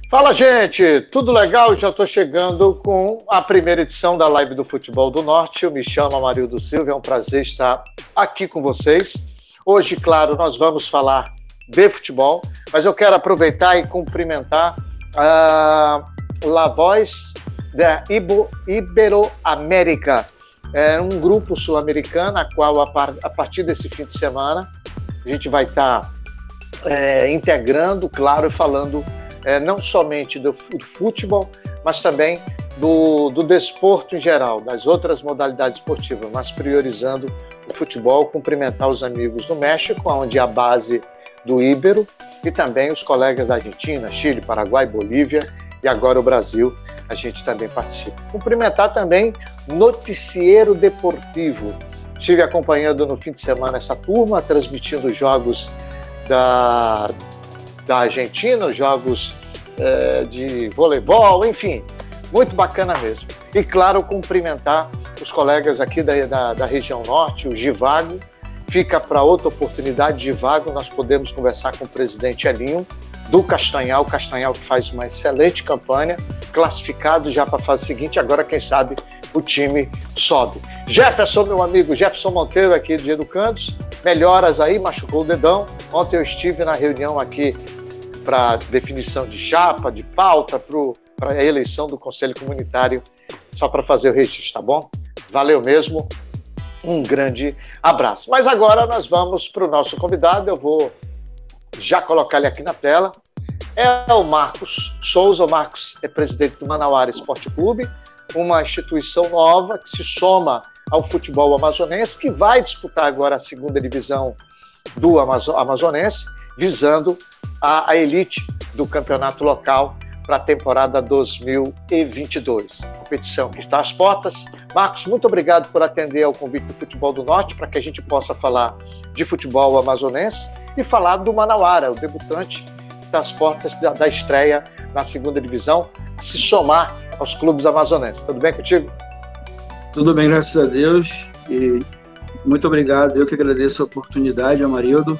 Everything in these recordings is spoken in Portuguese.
Fala, gente! Tudo legal? Já estou chegando com a primeira edição da Live do Futebol do Norte. Eu me chamo Amarildo Silva, é um prazer estar aqui com vocês. Hoje, claro, nós vamos falar de futebol, mas eu quero aproveitar e cumprimentar a La Voz da Iberoamérica. É um grupo sul-americano, a qual a partir desse fim de semana a gente vai estar integrando, claro, e falando não somente do futebol, mas também do desporto em geral, das outras modalidades esportivas, mas priorizando o futebol. Cumprimentar os amigos do México, onde é a base do Ibero, e também os colegas da Argentina, Chile, Paraguai, Bolívia e agora o Brasil, a gente também participa. Cumprimentar também Noticiero Deportivo. Estive acompanhando no fim de semana essa turma, transmitindo os jogos da Argentina, os jogos de voleibol, enfim, muito bacana mesmo. E claro, cumprimentar os colegas aqui da região norte, o Givago. Fica para outra oportunidade, Givago, nós podemos conversar com o presidente Elinho, do Castanhal, que faz uma excelente campanha, classificado já para a fase seguinte, agora quem sabe o time sobe. Jefferson, meu amigo, Jefferson Monteiro aqui de Educandos, melhoras aí, machucou o dedão. Ontem eu estive na reunião aqui para definição de chapa, de pauta, para a eleição do Conselho Comunitário, só para fazer o registro, tá bom? Valeu mesmo, um grande abraço. Mas agora nós vamos para o nosso convidado, eu vou já colocar ele aqui na tela. É o Marcos Souza. O Marcos é presidente do Manauara Esporte Clube, uma instituição nova que se soma ao futebol amazonense, que vai disputar agora a segunda divisão do amazonense, visando a elite do campeonato local para a temporada 2022. Competição que está às portas. Marcos, muito obrigado por atender ao convite do Futebol do Norte, para que a gente possa falar de futebol amazonense e falar do Manauara, o debutante das portas da estreia na segunda divisão, se somar aos clubes amazonenses. Tudo bem contigo? Tudo bem, graças a Deus. E muito obrigado. Eu que agradeço a oportunidade, Amarildo.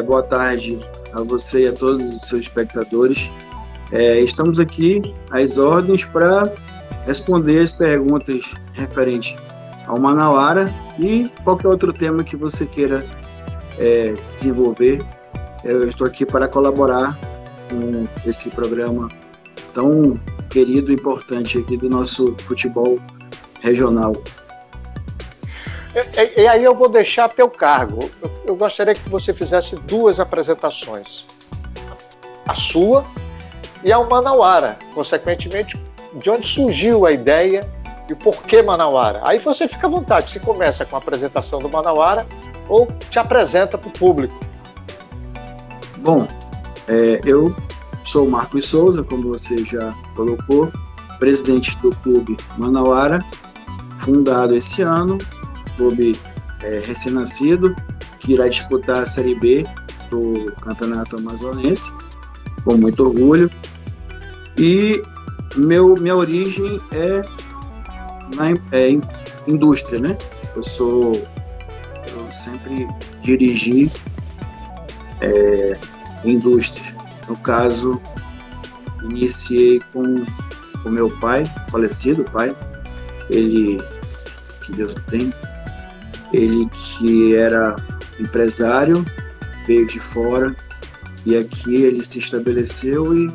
Boa tarde a você e a todos os seus espectadores. Estamos aqui às ordens para responder as perguntas referentes ao Manauara e qualquer outro tema que você queira desenvolver. Eu estou aqui para colaborar com esse programa tão querido e importante aqui do nosso futebol regional. E aí eu vou deixar a teu cargo. Eu gostaria que você fizesse duas apresentações. A sua e ao Manauara. Consequentemente, de onde surgiu a ideia e o porquê Manauara. Aí você fica à vontade, se começa com a apresentação do Manauara ou te apresenta para o público. Bom, eu sou o Marcos Souza, como você já colocou, presidente do clube Manauara, fundado esse ano, clube recém-nascido, que irá disputar a Série B do Campeonato Amazonense, com muito orgulho. E minha origem é na indústria, né? Eu sempre dirigi indústria. No caso, iniciei com o meu pai, falecido pai, ele, que Deus o tenha, ele que era empresário, veio de fora e aqui ele se estabeleceu e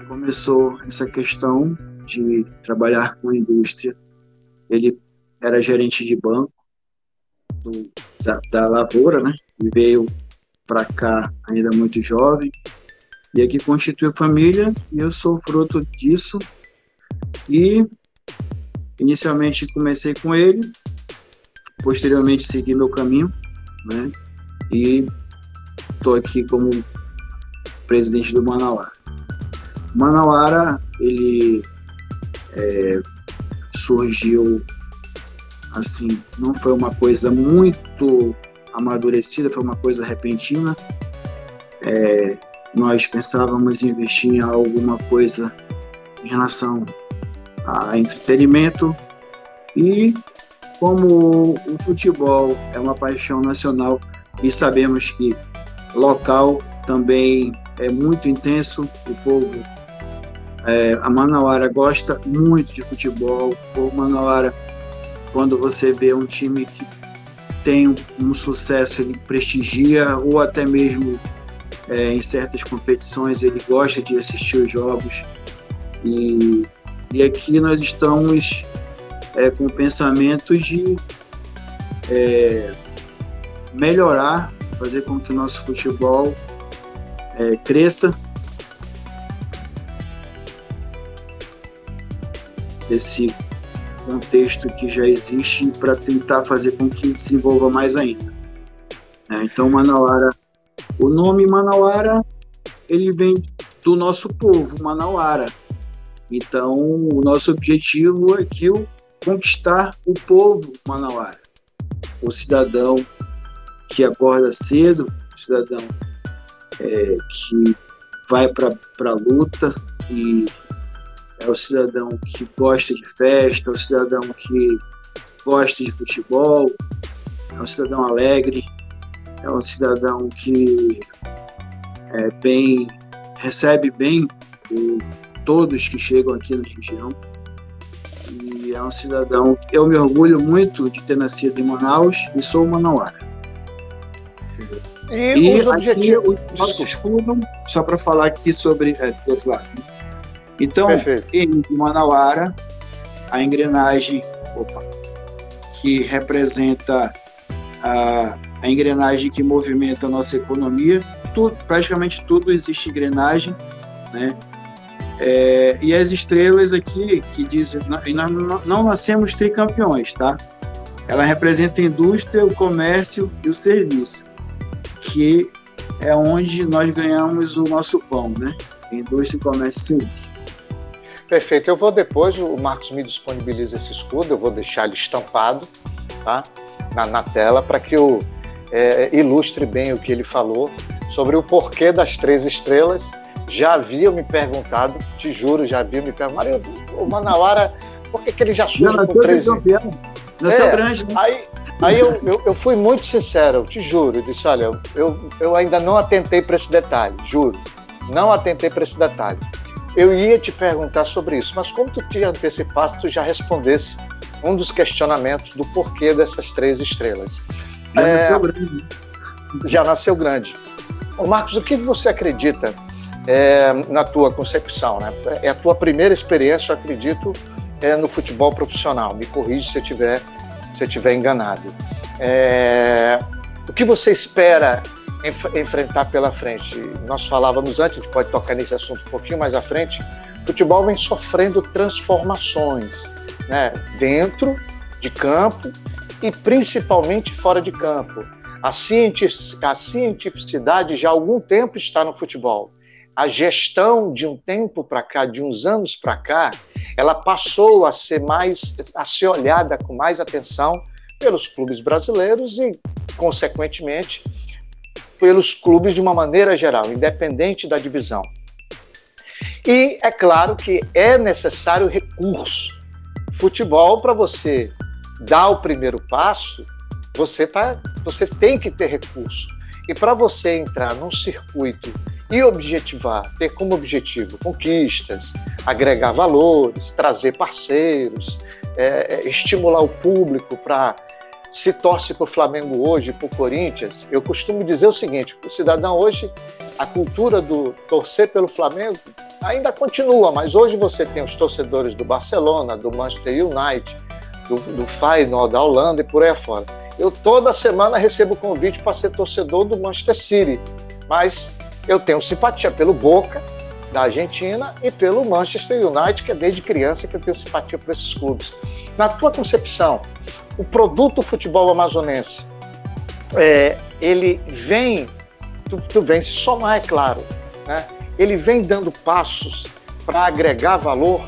começou essa questão de trabalhar com a indústria. Ele era gerente de banco da lavoura, né? E veio para cá ainda muito jovem e aqui constituiu família e eu sou fruto disso. E inicialmente comecei com ele, posteriormente segui meu caminho, né? E estou aqui como presidente do Manauara. O Manauara, ele surgiu assim, não foi uma coisa muito amadurecida, foi uma coisa repentina. Nós pensávamos em investir em alguma coisa em relação a entretenimento e como o futebol é uma paixão nacional e sabemos que local também é muito intenso, o povo A Manauara gosta muito de futebol. O Manauara, quando você vê um time que tem um sucesso, ele prestigia, ou até mesmo em certas competições ele gosta de assistir os jogos. E aqui nós estamos com pensamentos de melhorar, fazer com que o nosso futebol cresça desse contexto que já existe para tentar fazer com que desenvolva mais ainda. Então, Manauara, o nome Manauara, ele vem do nosso povo, Manauara. Então, o nosso objetivo é conquistar o povo Manauara. O cidadão que acorda cedo, o cidadão que vai para a luta, e é o cidadão que gosta de festa, é o cidadão que gosta de futebol, é um cidadão alegre, é um cidadão que recebe bem todos que chegam aqui na região. E é um cidadão que eu me orgulho muito de ter nascido em Manaus e sou manauara. E os objetivos... Os nossos fundam, só para falar aqui sobre do outro lado. Então, em Manauara, a engrenagem que representa a engrenagem que movimenta a nossa economia, praticamente tudo existe engrenagem, né? E as estrelas aqui que dizem, nós não nascemos tricampeões, tá? Ela representa a indústria, o comércio e o serviço, que é onde nós ganhamos o nosso pão, né? Indústria, comércio e serviço. Perfeito. Eu vou depois, o Marcos me disponibiliza esse escudo, eu vou deixar ele estampado, tá? na tela, para que eu ilustre bem o que ele falou sobre o porquê das 3 estrelas. Já haviam me perguntado, te juro, Mário, o Manauara, por que ele já surge com 13? Nasceu grande, né? Aí eu fui muito sincero, eu te juro, eu disse, olha, eu ainda não atentei para esse detalhe, juro, não atentei para esse detalhe. Eu ia te perguntar sobre isso, mas como tu te antecipaste, tu já respondesse um dos questionamentos do porquê dessas 3 estrelas. Nasceu grande. Já nasceu grande. Ô Marcos, o que você acredita na tua concepção, né? É a tua primeira experiência, eu acredito, no futebol profissional. Me corrige se eu estiver enganado. O que você espera enfrentar pela frente? Nós falávamos antes, a gente pode tocar nesse assunto um pouquinho mais à frente. O futebol vem sofrendo transformações, né? Dentro de campo e principalmente fora de campo. A cientificidade já há algum tempo está no futebol. A gestão de um tempo para cá, de uns anos para cá, ela passou a ser olhada com mais atenção pelos clubes brasileiros e, consequentemente, pelos clubes de uma maneira geral, independente da divisão. E é claro que é necessário recurso. Futebol, para você dar o primeiro passo, você tem que ter recurso. E para você entrar num circuito e ter como objetivo conquistas, agregar valores, trazer parceiros, estimular o público para... Se torce para o Flamengo hoje, para o Corinthians, eu costumo dizer o seguinte, o cidadão hoje, a cultura do torcer pelo Flamengo ainda continua, mas hoje você tem os torcedores do Barcelona, do Manchester United, do Feyenoord, da Holanda e por aí afora. Eu toda semana recebo convite para ser torcedor do Manchester City, mas eu tenho simpatia pelo Boca, da Argentina, e pelo Manchester United, que é desde criança que eu tenho simpatia por esses clubes. Na tua concepção, o produto futebol amazonense, ele vem, tu vem se somar, é claro, né? Ele vem dando passos para agregar valor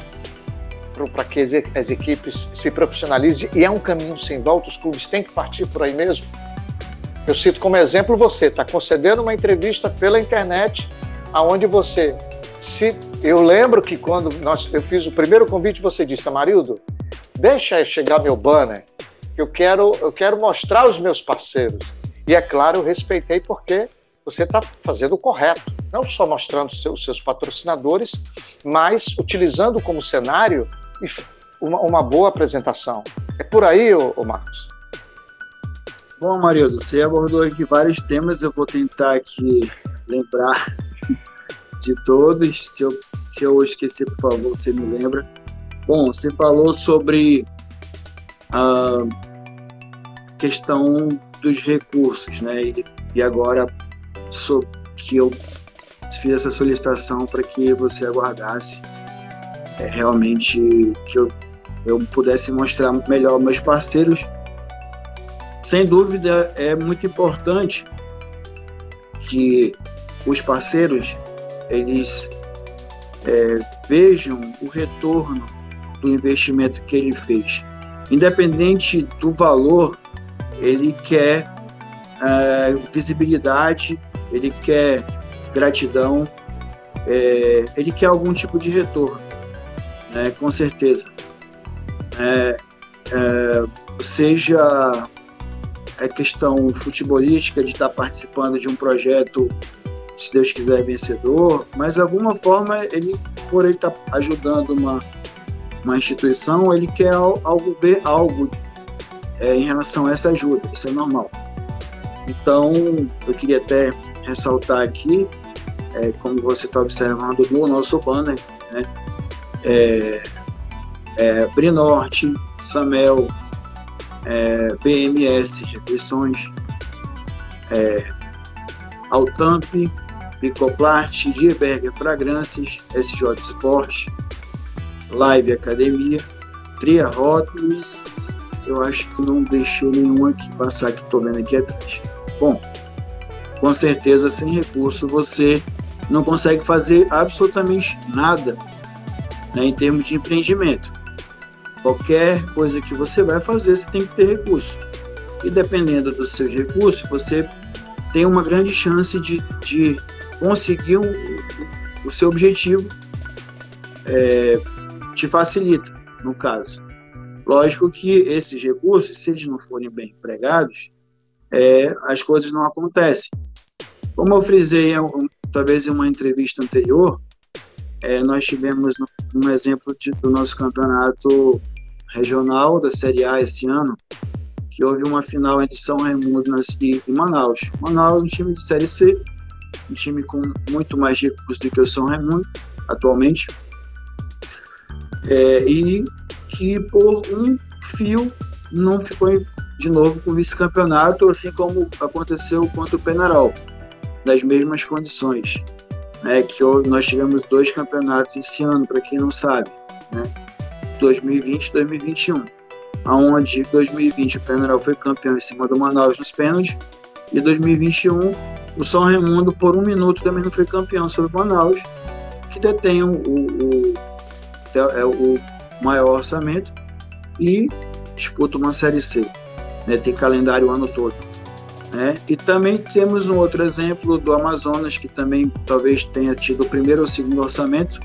para que as equipes se profissionalizem, e é um caminho sem volta, os clubes têm que partir por aí mesmo. Eu cito como exemplo você, está concedendo uma entrevista pela internet, onde eu lembro que quando eu fiz o primeiro convite, você disse, Amarildo, deixa chegar meu banner, eu quero mostrar os meus parceiros. E é claro, eu respeitei porque você está fazendo o correto. não só mostrando os seus patrocinadores, mas utilizando como cenário uma boa apresentação. É por aí, ô Marcos? Bom, Marildo, você abordou aqui vários temas, eu vou tentar aqui lembrar de todos. Se eu esquecer, por favor, você me lembra. Bom, você falou sobre a questão dos recursos, né? E agora que eu fiz essa solicitação para que você aguardasse realmente que eu pudesse mostrar melhor meus parceiros. Sem dúvida, é muito importante que os parceiros eles vejam o retorno do investimento que ele fez. Independente do valor, ele quer visibilidade, ele quer gratidão, ele quer algum tipo de retorno, né? Com certeza. Seja a questão futebolística de estar participando de um projeto, se Deus quiser, vencedor, mas de alguma forma, por ele estar ajudando uma instituição, ele quer ver algo em relação a essa ajuda, isso é normal. Então, eu queria até ressaltar aqui, como você está observando no nosso banner, né? Brinorte, Samel, BMS Refeições, Altamp, Picoplast, Gierberger Fragrâncias, SJ Sport, Live Academia, Tria Rótulos. Eu acho que não deixou nenhum aqui passar, que estou vendo aqui atrás. Bom, com certeza, sem recurso, você não consegue fazer absolutamente nada, né, em termos de empreendimento. Qualquer coisa que você vai fazer, você tem que ter recurso. E dependendo dos seus recursos, você tem uma grande chance de conseguir o seu objetivo, te facilita, no caso. Lógico que esses recursos, se eles não forem bem empregados, as coisas não acontecem. Como eu frisei talvez em uma entrevista anterior, nós tivemos um exemplo do nosso campeonato regional da Série A esse ano, que houve uma final entre São Raimundo e Manaus. Manaus é um time de Série C, um time com muito mais recursos do que o São Raimundo atualmente, e que por um fio não ficou de novo com o vice-campeonato, assim como aconteceu contra o Penarol, nas mesmas condições, né, que nós tivemos 2 campeonatos esse ano, para quem não sabe, né, 2020 e 2021, onde em 2020 o Penarol foi campeão em cima do Manaus nos pênaltis, e 2021 o São Raimundo por 1 minuto também não foi campeão sobre o Manaus, que detém o maior orçamento e disputa uma Série C, né, tem calendário o ano todo. E também temos um outro exemplo do Amazonas, que também talvez tenha tido o primeiro ou segundo orçamento,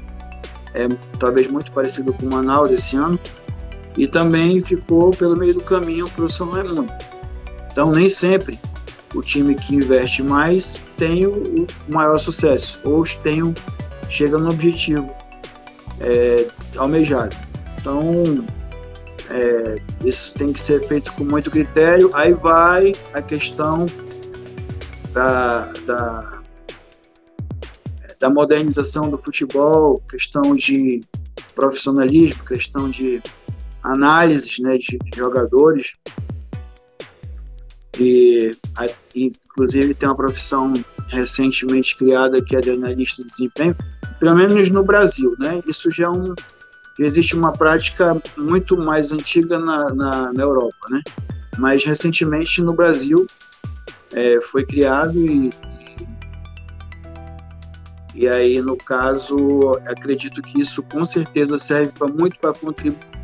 talvez muito parecido com o Manaus esse ano, e também ficou pelo meio do caminho para o São Raimundo. Então, nem sempre o time que investe mais tem o maior sucesso, ou chega no objetivo almejado. Então, isso tem que ser feito com muito critério. Aí vai a questão da modernização do futebol, questão de profissionalismo, questão de análises, né, de jogadores, e inclusive tem uma profissão recentemente criada que é de analista de desempenho, pelo menos no Brasil, né? Isso já existe uma prática muito mais antiga na Europa, né? Mas recentemente no Brasil foi criado e aí, no caso, acredito que isso com certeza serve para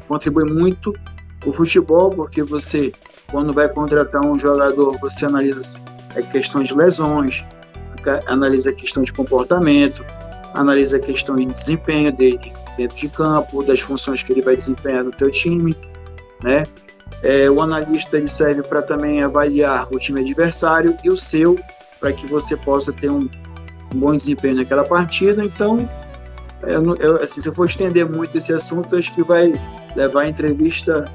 contribuir muito o futebol, porque você, quando vai contratar um jogador, você analisa a questão de lesões, analisa a questão de comportamento, analisa a questão de desempenho dele dentro de campo, das funções que ele vai desempenhar no teu time, né? O analista ele serve para também avaliar o time adversário e o seu, para que você possa ter um bom desempenho naquela partida. Então, assim, se eu for estender muito esse assunto, acho que vai levar a entrevista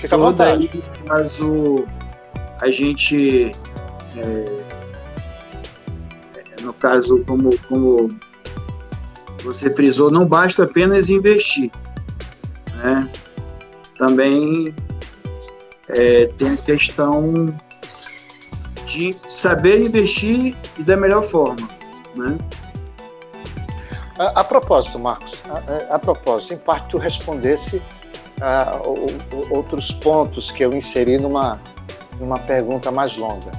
Fica toda aí, caso a gente, no caso, como você frisou, não basta apenas investir, né? Também tem a questão de saber investir e da melhor forma, né? A propósito, Marcos, em parte tu respondesse outros pontos que eu inseri numa pergunta mais longa.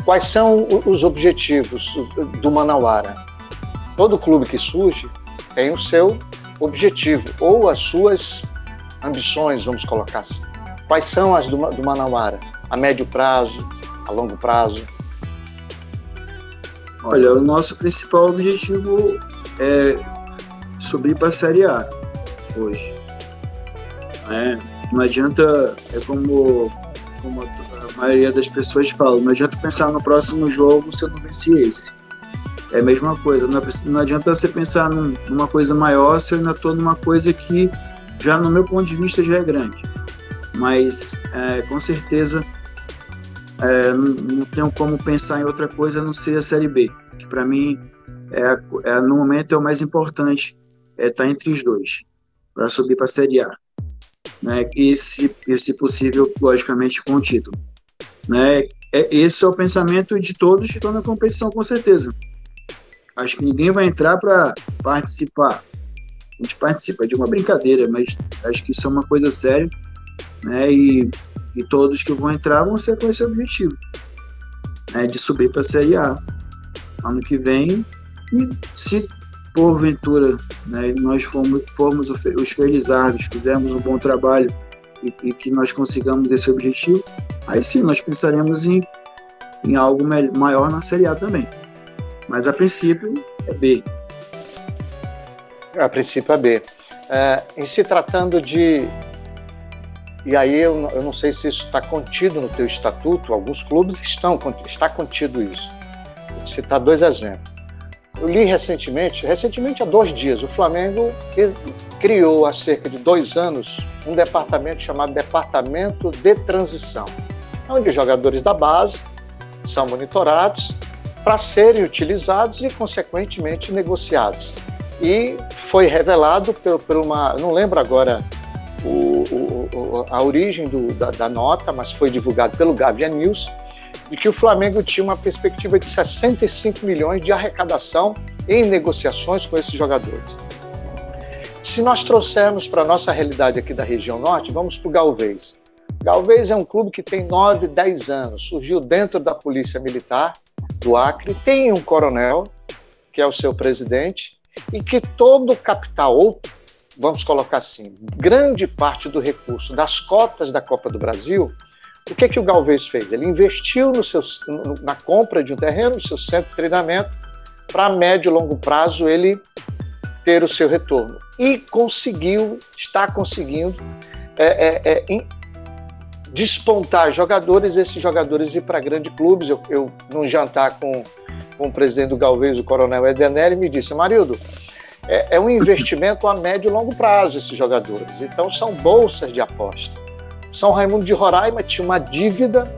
Quais são os objetivos do Manauara? Todo clube que surge tem o seu objetivo, ou as suas ambições, vamos colocar assim. Quais são as do Manauara? A médio prazo, a longo prazo? Olha, o nosso principal objetivo é subir para a Série A hoje. Não adianta, como a maioria das pessoas fala, não adianta pensar no próximo jogo se eu não venci esse. É a mesma coisa, não adianta você pensar numa coisa maior se eu ainda estou numa coisa que, já no meu ponto de vista, já é grande. Mas, com certeza, não tenho como pensar em outra coisa a não ser a Série B, que para mim, no momento, é o mais importante, estar entre os dois, para subir para a Série A. Né? E, se possível, logicamente, com o título. Né? Esse é o pensamento de todos que estão na competição, com certeza. Acho que ninguém vai entrar para participar. A gente participa de uma brincadeira, mas acho que isso é uma coisa séria, né? E todos que vão entrar vão ser com esse objetivo, né? De subir para a Série A ano que vem. E se porventura, né, nós formos os felizardos, fizermos um bom trabalho e que nós consigamos esse objetivo, aí sim nós pensaremos em algo maior na Série A também. Mas a princípio é B. A princípio é B. Em se tratando de... E aí eu não sei se isso está contido no teu estatuto, alguns clubes está contido isso. Vou citar 2 exemplos. Eu li recentemente há 2 dias, o Flamengo criou há cerca de 2 anos um departamento chamado Departamento de Transição, onde os jogadores da base são monitorados para serem utilizados e, consequentemente, negociados. E foi revelado por uma... Não lembro agora a origem da nota, mas foi divulgado pelo Gavia News, de que o Flamengo tinha uma perspectiva de 65 milhões de arrecadação em negociações com esses jogadores. Se nós trouxermos para a nossa realidade aqui da região norte, vamos para o Galvez. Galvez é um clube que tem 9, 10 anos, surgiu dentro da Polícia Militar do Acre, tem um coronel, que é o seu presidente, e que todo o capital, ou vamos colocar assim, grande parte do recurso das cotas da Copa do Brasil, o que o Galvez fez? Ele investiu na compra de um terreno, no seu centro de treinamento, para médio e longo prazo ele ter o seu retorno. E está conseguindo despontar jogadores, esses jogadores ir para grandes clubes. Eu num jantar com o presidente do Galvez, o coronel Edenelli, me disse: Amarildo, é um investimento a médio e longo prazo esses jogadores, então são bolsas de aposta. São Raimundo de Roraima tinha uma dívida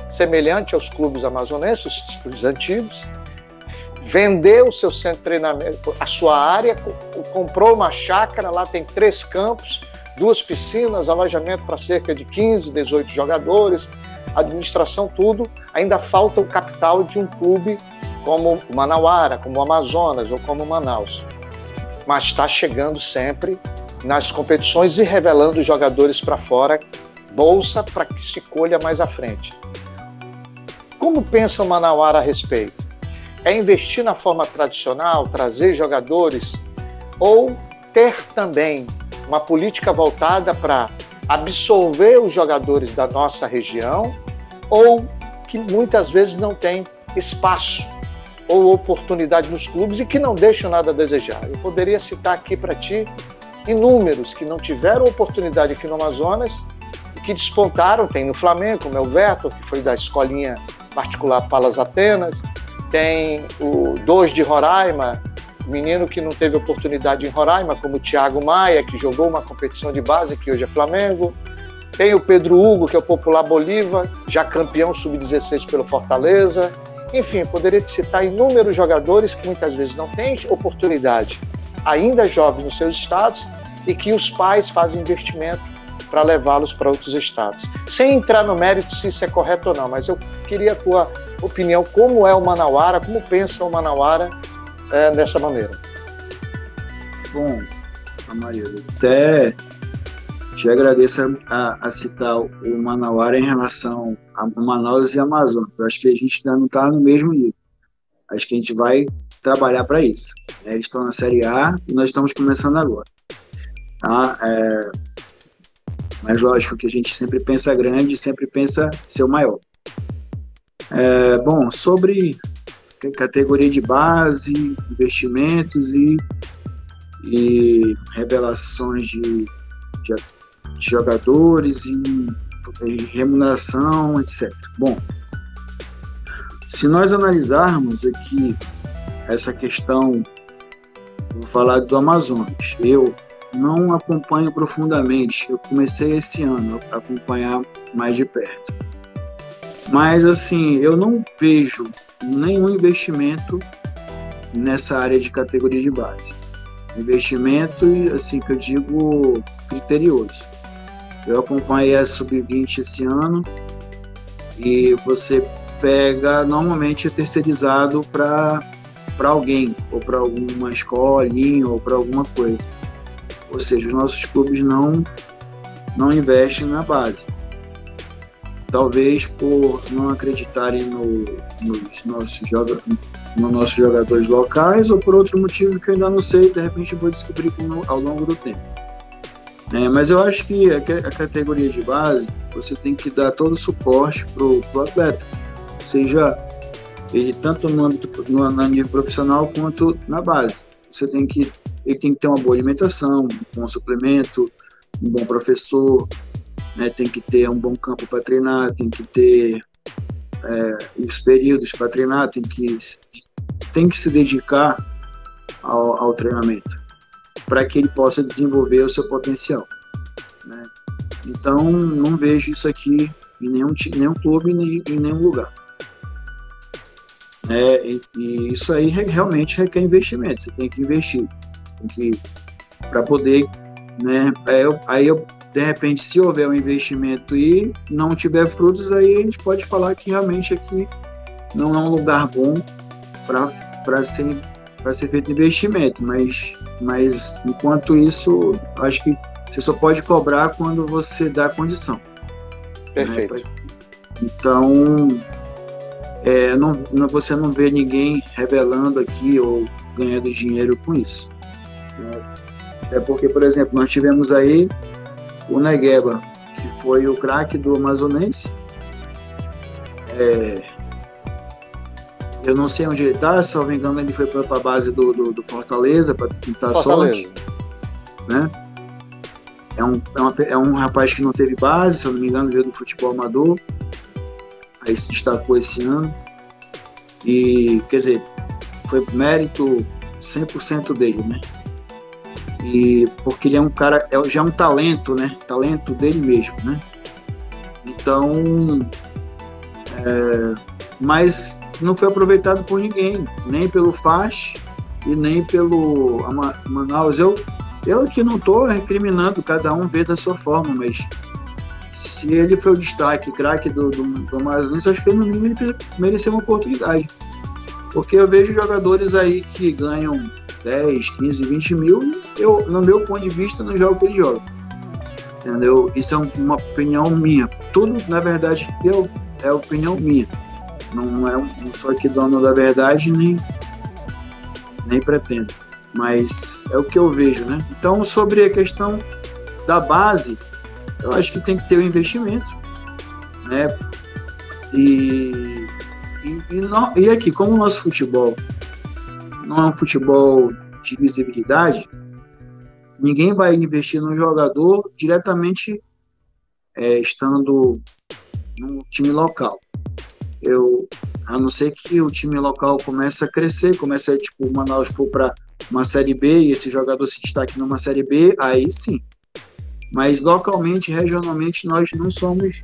semelhante aos clubes amazonenses, os antigos, vendeu o seu centro de treinamento, a sua área, comprou uma chácara, lá tem 3 campos, 2 piscinas, alojamento para cerca de 15, 18 jogadores, administração, tudo. Ainda falta o capital de um clube como o Manauara, como o Amazonas ou como o Manaus. Mas está chegando sempre nas competições e revelando os jogadores para fora, bolsa para que se colha mais à frente. Como pensa o Manauara a respeito? É investir na forma tradicional, trazer jogadores, ou ter também uma política voltada para absorver os jogadores da nossa região, ou que muitas vezes não tem espaço ou oportunidade nos clubes e que não deixam nada a desejar? Eu poderia citar aqui para ti inúmeros que não tiveram oportunidade aqui no Amazonas e que despontaram. Tem no Flamengo, como é o Verto, que foi da escolinha particular Palas Atenas, tem o 2 de Roraima, menino que não teve oportunidade em Roraima, como o Thiago Maia, que jogou uma competição de base, que hoje é Flamengo. Tem o Pedro Hugo, que é o popular Bolívar, já campeão sub-16 pelo Fortaleza. Enfim, poderia te citar inúmeros jogadores que muitas vezes não têm oportunidade, ainda jovens nos seus estados, e que os pais fazem investimento para levá-los para outros estados. Sem entrar no mérito se isso é correto ou não, mas eu queria a tua opinião, como é o Manauara, como pensa o Manauara dessa maneira. Bom, Maria, até te agradeço a citar o Manauara em relação a Manaus e Amazonas. Eu acho que a gente ainda não está no mesmo nível. Acho que a gente vai trabalhar para isso. Eles estão na Série A e nós estamos começando agora. Tá? Mas lógico que a gente sempre pensa grande, sempre pensa ser o maior. Bom, sobre categoria de base, investimentos e revelações de jogadores e remuneração, etc. Bom, se nós analisarmos aqui essa questão, vou falar do Amazonas. Eu não acompanho profundamente, eu comecei esse ano a acompanhar mais de perto. Mas, assim, eu não vejo nenhum investimento nessa área de categoria de base. Investimento, assim, que eu digo, criterioso. Eu acompanhei a Sub-20 esse ano e você pega, normalmente é terceirizado para alguém, ou para alguma escolinha, ou para alguma coisa. Ou seja, os nossos clubes não investem na base. Talvez por não acreditarem nos nossos jogadores locais, ou por outro motivo que eu ainda não sei, de repente eu vou descobrir ao longo do tempo. Mas eu acho que a categoria de base, você tem que dar todo o suporte pro atleta, seja ele tanto no nível profissional quanto na base. Ele tem que ter uma boa alimentação, um bom suplemento, um bom professor, né? Tem que ter um bom campo para treinar, tem que ter os períodos para treinar, tem que se dedicar ao treinamento para que ele possa desenvolver o seu potencial, né? Então, não vejo isso aqui em nenhum clube, em nenhum lugar. E isso aí realmente requer investimento. Você tem que investir, para poder, né? Aí eu, de repente, se houver um investimento e não tiver frutos, aí a gente pode falar que realmente aqui não é um lugar bom para ser feito investimento, mas enquanto isso, acho que você só pode cobrar quando você dá condição. Perfeito. Né? Então, você não vê ninguém revelando aqui ou ganhando dinheiro com isso. É porque, por exemplo, nós tivemos aí o Negueba, que foi o craque do Amazonense. Eu não sei onde ele está, se não me engano, ele foi para a base do Fortaleza para tentar sorte. Né? É um rapaz que não teve base, se eu não me engano, veio do futebol amador. Aí se destacou esse ano. E, quer dizer, foi mérito 100% dele, né? E porque ele é um cara, já é um talento, né? Talento dele mesmo, né? Então, mas não foi aproveitado por ninguém, nem pelo FAS e nem pelo Manaus. Eu aqui não estou recriminando, cada um vê da sua forma, mas se ele foi o destaque, craque do Amazonas, acho que ele não mereceu uma oportunidade. Porque eu vejo jogadores aí que ganham 10, 15, 20 mil, no meu ponto de vista, não jogo o que ele joga. Entendeu? Isso é uma opinião minha. Tudo, na verdade, é opinião minha. Não sou aqui dono da verdade, nem pretendo. Mas é o que eu vejo, né? Então, sobre a questão da base, eu acho que tem que ter um investimento, né? E aqui, como o nosso futebol não é um futebol de visibilidade, ninguém vai investir no jogador diretamente estando no time local. a não ser que o time local comece a crescer, tipo, o Manaus for para uma Série B e esse jogador se destaque numa Série B, aí sim. Mas localmente, regionalmente, nós não somos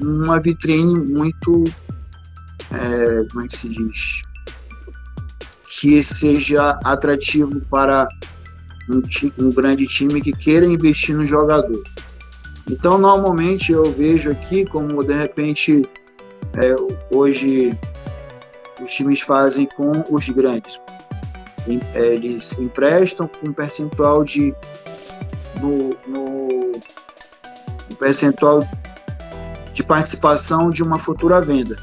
uma vitrine muito, como é que se diz, que seja atrativo para um grande time que queira investir no jogador. Então, normalmente, eu vejo aqui como, de repente, hoje os times fazem com os grandes. Eles emprestam com um percentual percentual de participação de uma futura venda.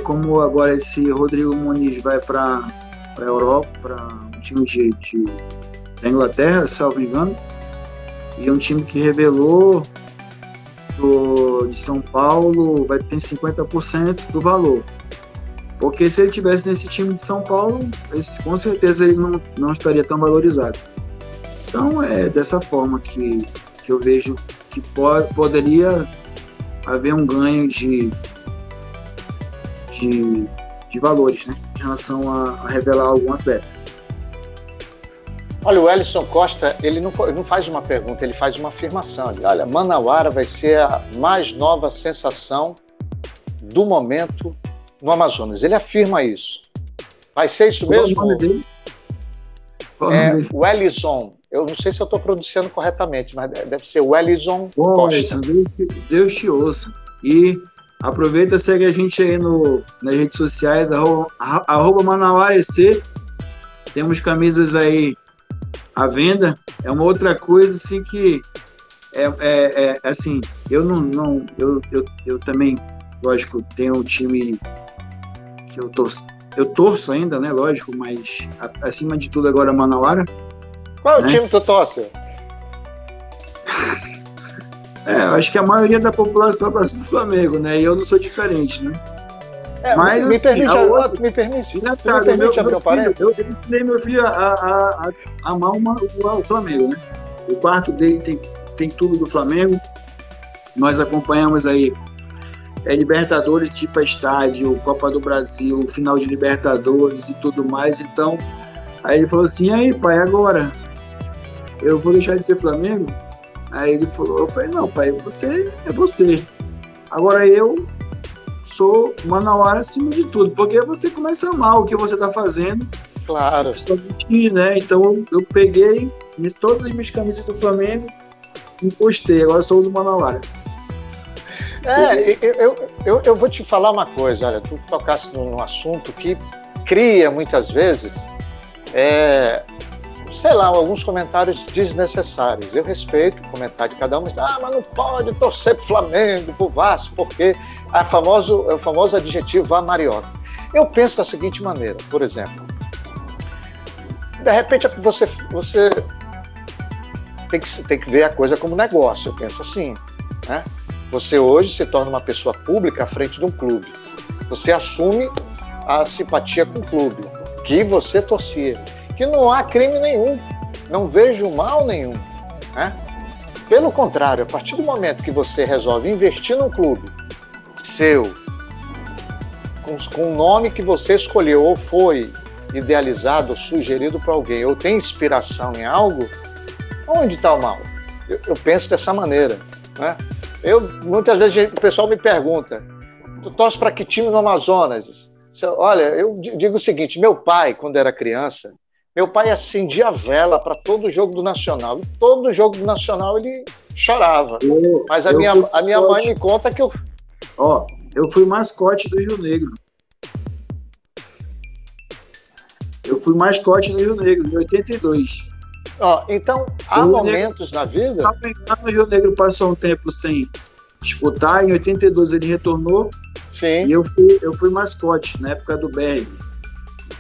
Como agora esse Rodrigo Muniz vai para a Europa, para um time da Inglaterra, salvo engano, e um time que revelou de São Paulo vai ter 50% do valor. Porque se ele tivesse nesse time de São Paulo, com certeza ele não estaria tão valorizado. Então é dessa forma que eu vejo que poderia haver um ganho de valores, né, em relação a revelar algum atleta. Olha, o Ellison Costa, ele não faz uma pergunta, ele faz uma afirmação. Ele, olha, Manauara vai ser a mais nova sensação do momento no Amazonas. Ele afirma isso. Vai ser isso mesmo? Qual o nome dele? O Ellison. Eu não sei se eu estou pronunciando corretamente, mas deve ser o Ellison Costa. Ellison, Deus te ouça. E aproveita, segue a gente aí nas redes sociais, @ManauaraEC. Temos camisas aí à venda. É uma outra coisa assim que assim, eu também, lógico, tenho um time que eu torço ainda, né, lógico, mas acima de tudo agora Manauara. Qual é o time que tu torce? Eu acho que a maioria da população torce pro Flamengo, né, e eu não sou diferente, né. Mas, me permite abrir o parênteses. Eu ensinei meu filho a amar o Flamengo, né? O quarto dele tem tudo do Flamengo. Nós acompanhamos aí Libertadores, tipo estádio, Copa do Brasil, final de Libertadores e tudo mais. Então, aí ele falou assim, aí pai, agora eu vou deixar de ser Flamengo? Aí ele falou, eu falei, não pai, você é você. Agora eu sou Manauara acima de tudo, porque você começa a amar o que você está fazendo. Claro. Né? Então eu peguei todas as minhas camisas do Flamengo e postei, agora sou do Manauara. Eu vou te falar uma coisa, olha, tu tocasse num assunto que cria muitas vezes, sei lá, alguns comentários desnecessários. Eu respeito o comentário de cada um, mas não pode torcer pro Flamengo, pro Vasco, porque é o famoso adjetivo amarioca. Eu penso da seguinte maneira, por exemplo, de repente você tem que ver a coisa como negócio, eu penso assim, né? Você hoje se torna uma pessoa pública à frente de um clube, você assume a simpatia com o clube, que você torcia, que não há crime nenhum, não vejo mal nenhum, né? Pelo contrário, a partir do momento que você resolve investir num clube seu, com um nome que você escolheu, ou foi idealizado, ou sugerido para alguém, ou tem inspiração em algo, onde está o mal? Eu penso dessa maneira, né? Muitas vezes o pessoal me pergunta, tu torce para que time no Amazonas? Olha, eu digo o seguinte, meu pai, quando era criança, meu pai acendia a vela para todo jogo do Nacional. E todo jogo do Nacional ele chorava. Mas a minha mãe me conta que eu fui mascote do Rio Negro. Eu fui mascote do Rio Negro, em 82. Então, há momentos na vida... O Rio Negro passou um tempo sem disputar. Em 82 ele retornou. Sim. E eu fui mascote, na época do Berg.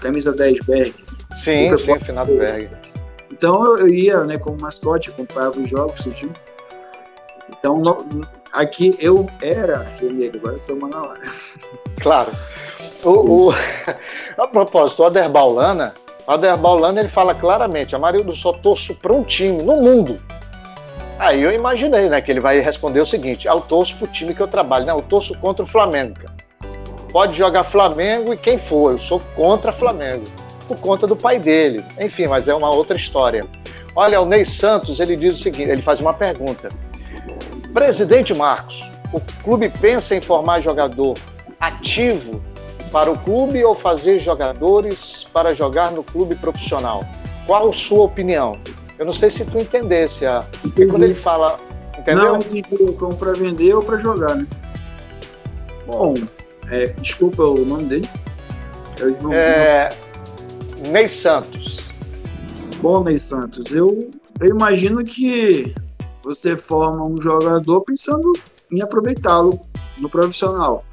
Camisa 10 Berg. Sim, final do Berg. Então eu ia, né, como mascote, acompanhava os jogos, surgiu. Então aqui eu era Rio Negro, agora eu sou Manauara. Claro. A propósito, o Aderbal Lana ele fala claramente, Amarildo, só torço para um time no mundo. Aí eu imaginei, né, que ele vai responder o seguinte, eu torço pro time que eu trabalho, né, eu torço contra o Flamengo. pode jogar Flamengo e quem for, eu sou contra Flamengo, por conta do pai dele. Enfim, mas é uma outra história. Olha, o Ney Santos, ele diz o seguinte, ele faz uma pergunta. Presidente Marcos, o clube pensa em formar jogador ativo para o clube ou fazer jogadores para jogar no clube profissional? Qual a sua opinião? Eu não sei se tu entendesse. Quando ele fala... Entendeu? Não, entendi, como para vender ou para jogar, né? Bom, desculpa o nome dele. Ney Santos. Bom, Ney Santos, eu imagino que você forma um jogador pensando em aproveitá-lo no profissional.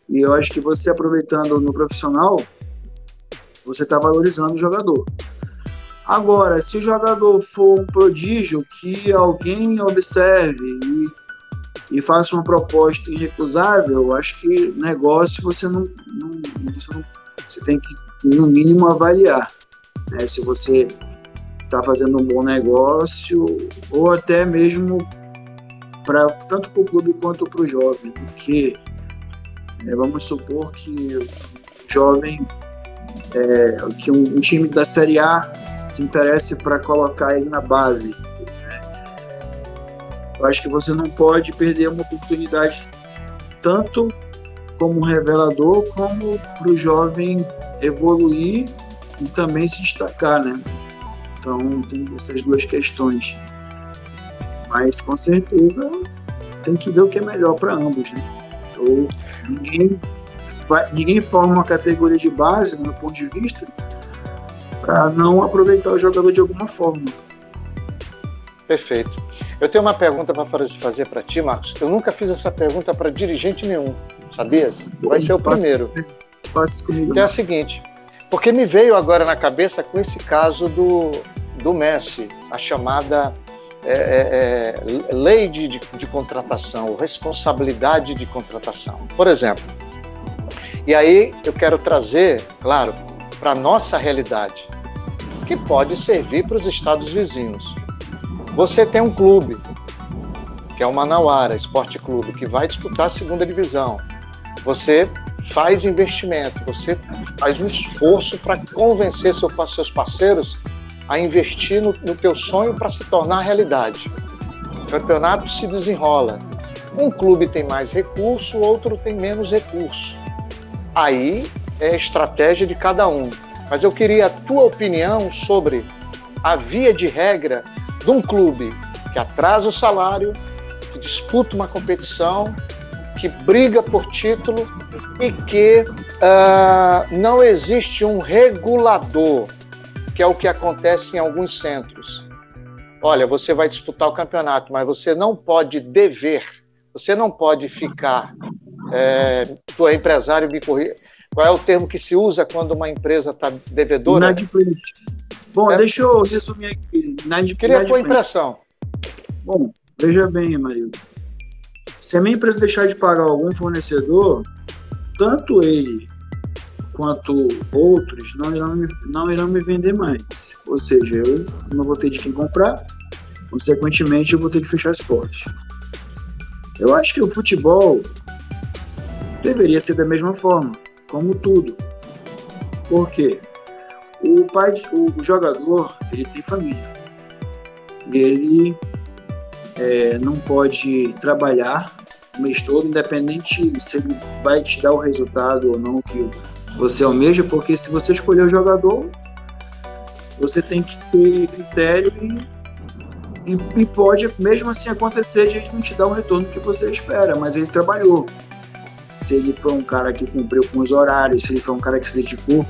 E eu acho que você aproveitando no profissional, você está valorizando o jogador. Agora, se o jogador for um prodígio que alguém observe e faça uma proposta irrecusável, eu acho que negócio você tem que, no mínimo, avaliar, né? Se você está fazendo um bom negócio, ou até mesmo tanto para o clube quanto para o jovem, porque vamos supor que o jovem, que um time da Série A se interesse para colocar ele na base, né? Eu acho que você não pode perder uma oportunidade tanto como revelador, como para o jovem evoluir e também se destacar, né? Então tem essas duas questões, mas com certeza tem que ver o que é melhor para ambos, né? Ou ninguém forma uma categoria de base, do meu ponto de vista, para não aproveitar o jogador de alguma forma. Perfeito. Eu tenho uma pergunta para fazer para ti, Marcos. Eu nunca fiz essa pergunta para dirigente nenhum, sabias? Vai ser o primeiro. Faça comigo. Que é a seguinte, porque me veio agora na cabeça com esse caso do Messi, a chamada lei de contratação, responsabilidade de contratação. Por exemplo, e aí eu quero trazer, claro, para a nossa realidade, que pode servir para os estados vizinhos. Você tem um clube, que é o Manauara Esporte Clube, que vai disputar a segunda divisão. Você faz investimento, você faz um esforço para convencer seus parceiros a investir no teu sonho para se tornar realidade. O campeonato se desenrola. Um clube tem mais recurso, outro tem menos recurso. Aí é a estratégia de cada um. Mas eu queria a tua opinião sobre a via de regra de um clube que atrasa o salário, que disputa uma competição, que briga por título e que não existe um regulador, que é o que acontece em alguns centros. Olha, você vai disputar o campeonato, mas você não pode dever, você não pode ficar... tu é empresário, me corrija. Qual é o termo que se usa quando uma empresa está devedora? Inadimplente. Bom, deixa eu resumir aqui. Queria a tua impressão. Bom, veja bem, Marildo. Se a minha empresa deixar de pagar algum fornecedor, tanto ele quanto outros não irão me vender mais. Ou seja, eu não vou ter de quem comprar, consequentemente eu vou ter que fechar as portas. Eu acho que o futebol deveria ser da mesma forma, como tudo. Por quê? O jogador, ele tem família. Ele não pode trabalhar o mês todo, independente se ele vai te dar o resultado ou não que você almeja, porque se você escolher o jogador, você tem que ter critério e pode mesmo assim acontecer de ele não te dar o retorno que você espera, mas ele trabalhou. Se ele for um cara que cumpriu com os horários, se ele for um cara que se dedicou,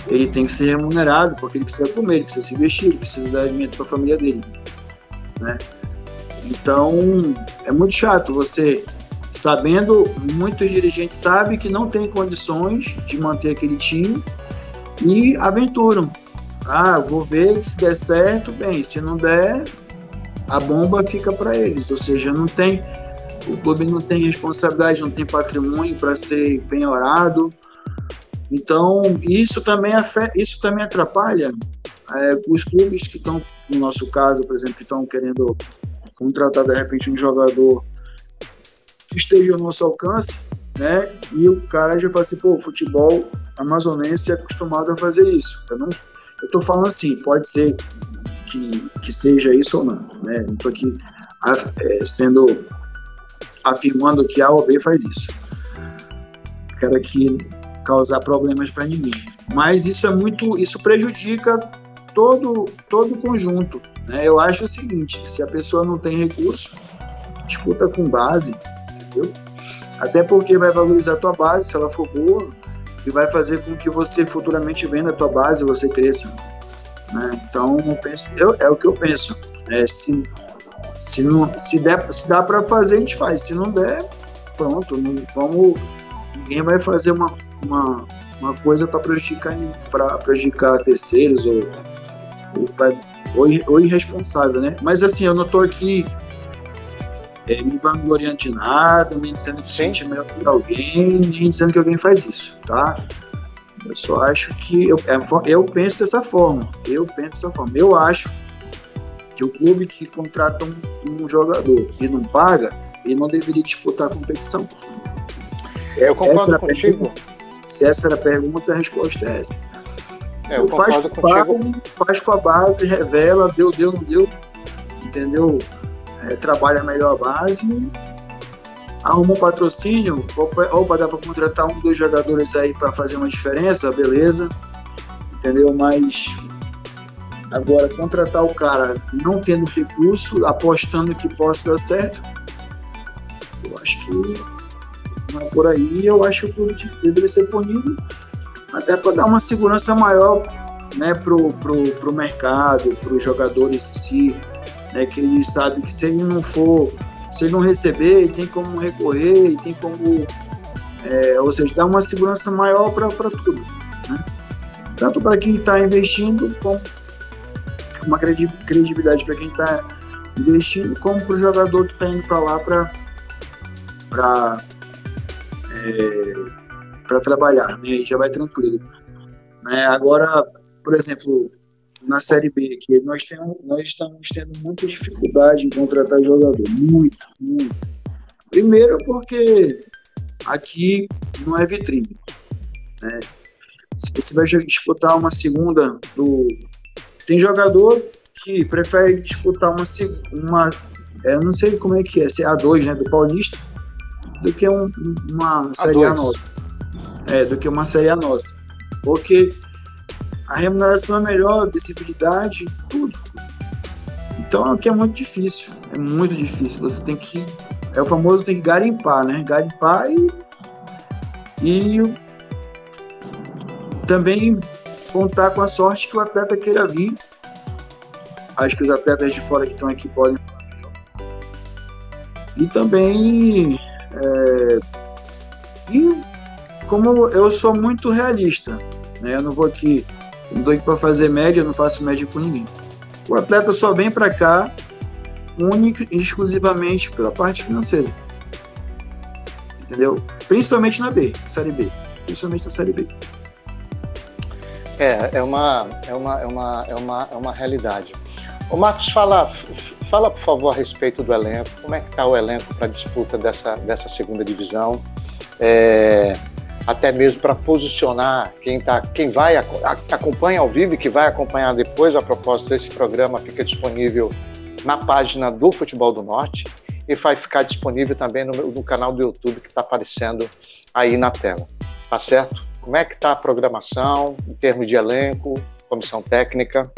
ele tem que ser remunerado, porque ele precisa comer, ele precisa se vestir, ele precisa dar alimento para a família dele, né? Então, é muito chato você, sabendo, muitos dirigentes sabem que não tem condições de manter aquele time e aventuram. Vou ver se der certo, bem, se não der, a bomba fica para eles, ou seja, o clube não tem responsabilidade, não tem patrimônio para ser penhorado. Então, isso também atrapalha os clubes que estão, no nosso caso, por exemplo, que estão querendo contratar de repente um jogador que esteja ao nosso alcance, né? E o cara já fala assim, pô, o futebol amazonense é acostumado a fazer isso. Eu tô falando assim, pode ser que seja isso ou não, né? Não tô aqui afirmando que A ou B faz isso. Quero aqui causar problemas para ninguém. Mas isso prejudica todo o conjunto, né? Eu acho o seguinte, se a pessoa não tem recurso, disputa com base, entendeu? Até porque vai valorizar a tua base, se ela for boa, e vai fazer com que você futuramente venda a tua base e você cresça, né? Então, é o que eu penso. Se dá para fazer, a gente faz. Se não der, pronto. Ninguém vai fazer uma coisa para prejudicar terceiros ou irresponsável, né? Mas assim, eu não estou aqui me vangloriando de nada, nem dizendo que a gente é melhor que alguém, nem dizendo que alguém faz isso, tá? Eu só acho que eu penso dessa forma. Eu acho que o clube que contrata um jogador e não paga, ele não deveria disputar a competição. Eu concordo contigo. Se essa era a pergunta, a resposta é essa. Eu concordo contigo. Faz com a base, revela, deu, não deu, entendeu? Trabalha melhor a base, arruma um patrocínio, opa, dá para contratar 1, 2 jogadores aí para fazer uma diferença, beleza, entendeu? Mas agora contratar o cara não tendo recurso, apostando que possa dar certo, eu acho que não é por aí. Eu acho que o clube deveria ser punido até para dar uma segurança maior, né, pro mercado, para os jogadores em si, né, que eles sabem que se ele não receber, ele tem como recorrer, ele tem como, ou seja, dar uma segurança maior para tudo, né? Tanto para quem está investindo, como uma credibilidade para quem está investindo, como para o jogador que está indo para lá para trabalhar, né? E já vai tranquilo, né? Agora, por exemplo, na Série B, que nós estamos tendo muita dificuldade em contratar jogador, muito. Primeiro porque aqui não é vitrine, né? Se você vai disputar uma segunda tem jogador que prefere disputar uma não sei como é que é, se é A2, né, do Paulista, do que uma Série A nossa. Do que uma Série A nossa. Porque a remuneração é melhor, visibilidade, tudo. Então aqui é muito difícil. Você tem que... o famoso tem que garimpar, né? Garimpar e também contar com a sorte que o atleta queira vir. Acho que os atletas de fora que estão aqui podem. E também... E como eu sou muito realista, né? Eu não estou aqui para fazer média, eu não faço média com ninguém. O atleta só vem para cá única e exclusivamente pela parte financeira, entendeu? Principalmente na Série B. É uma realidade. Ô Marcos, fala por favor a respeito do elenco. Como é que está o elenco para a disputa dessa segunda divisão? Até mesmo para posicionar quem vai acompanha ao vivo e que vai acompanhar depois. A propósito, desse programa fica disponível na página do Futebol do Norte e vai ficar disponível também no canal do YouTube que está aparecendo aí na tela, tá certo? Como é que está a programação em termos de elenco, comissão técnica?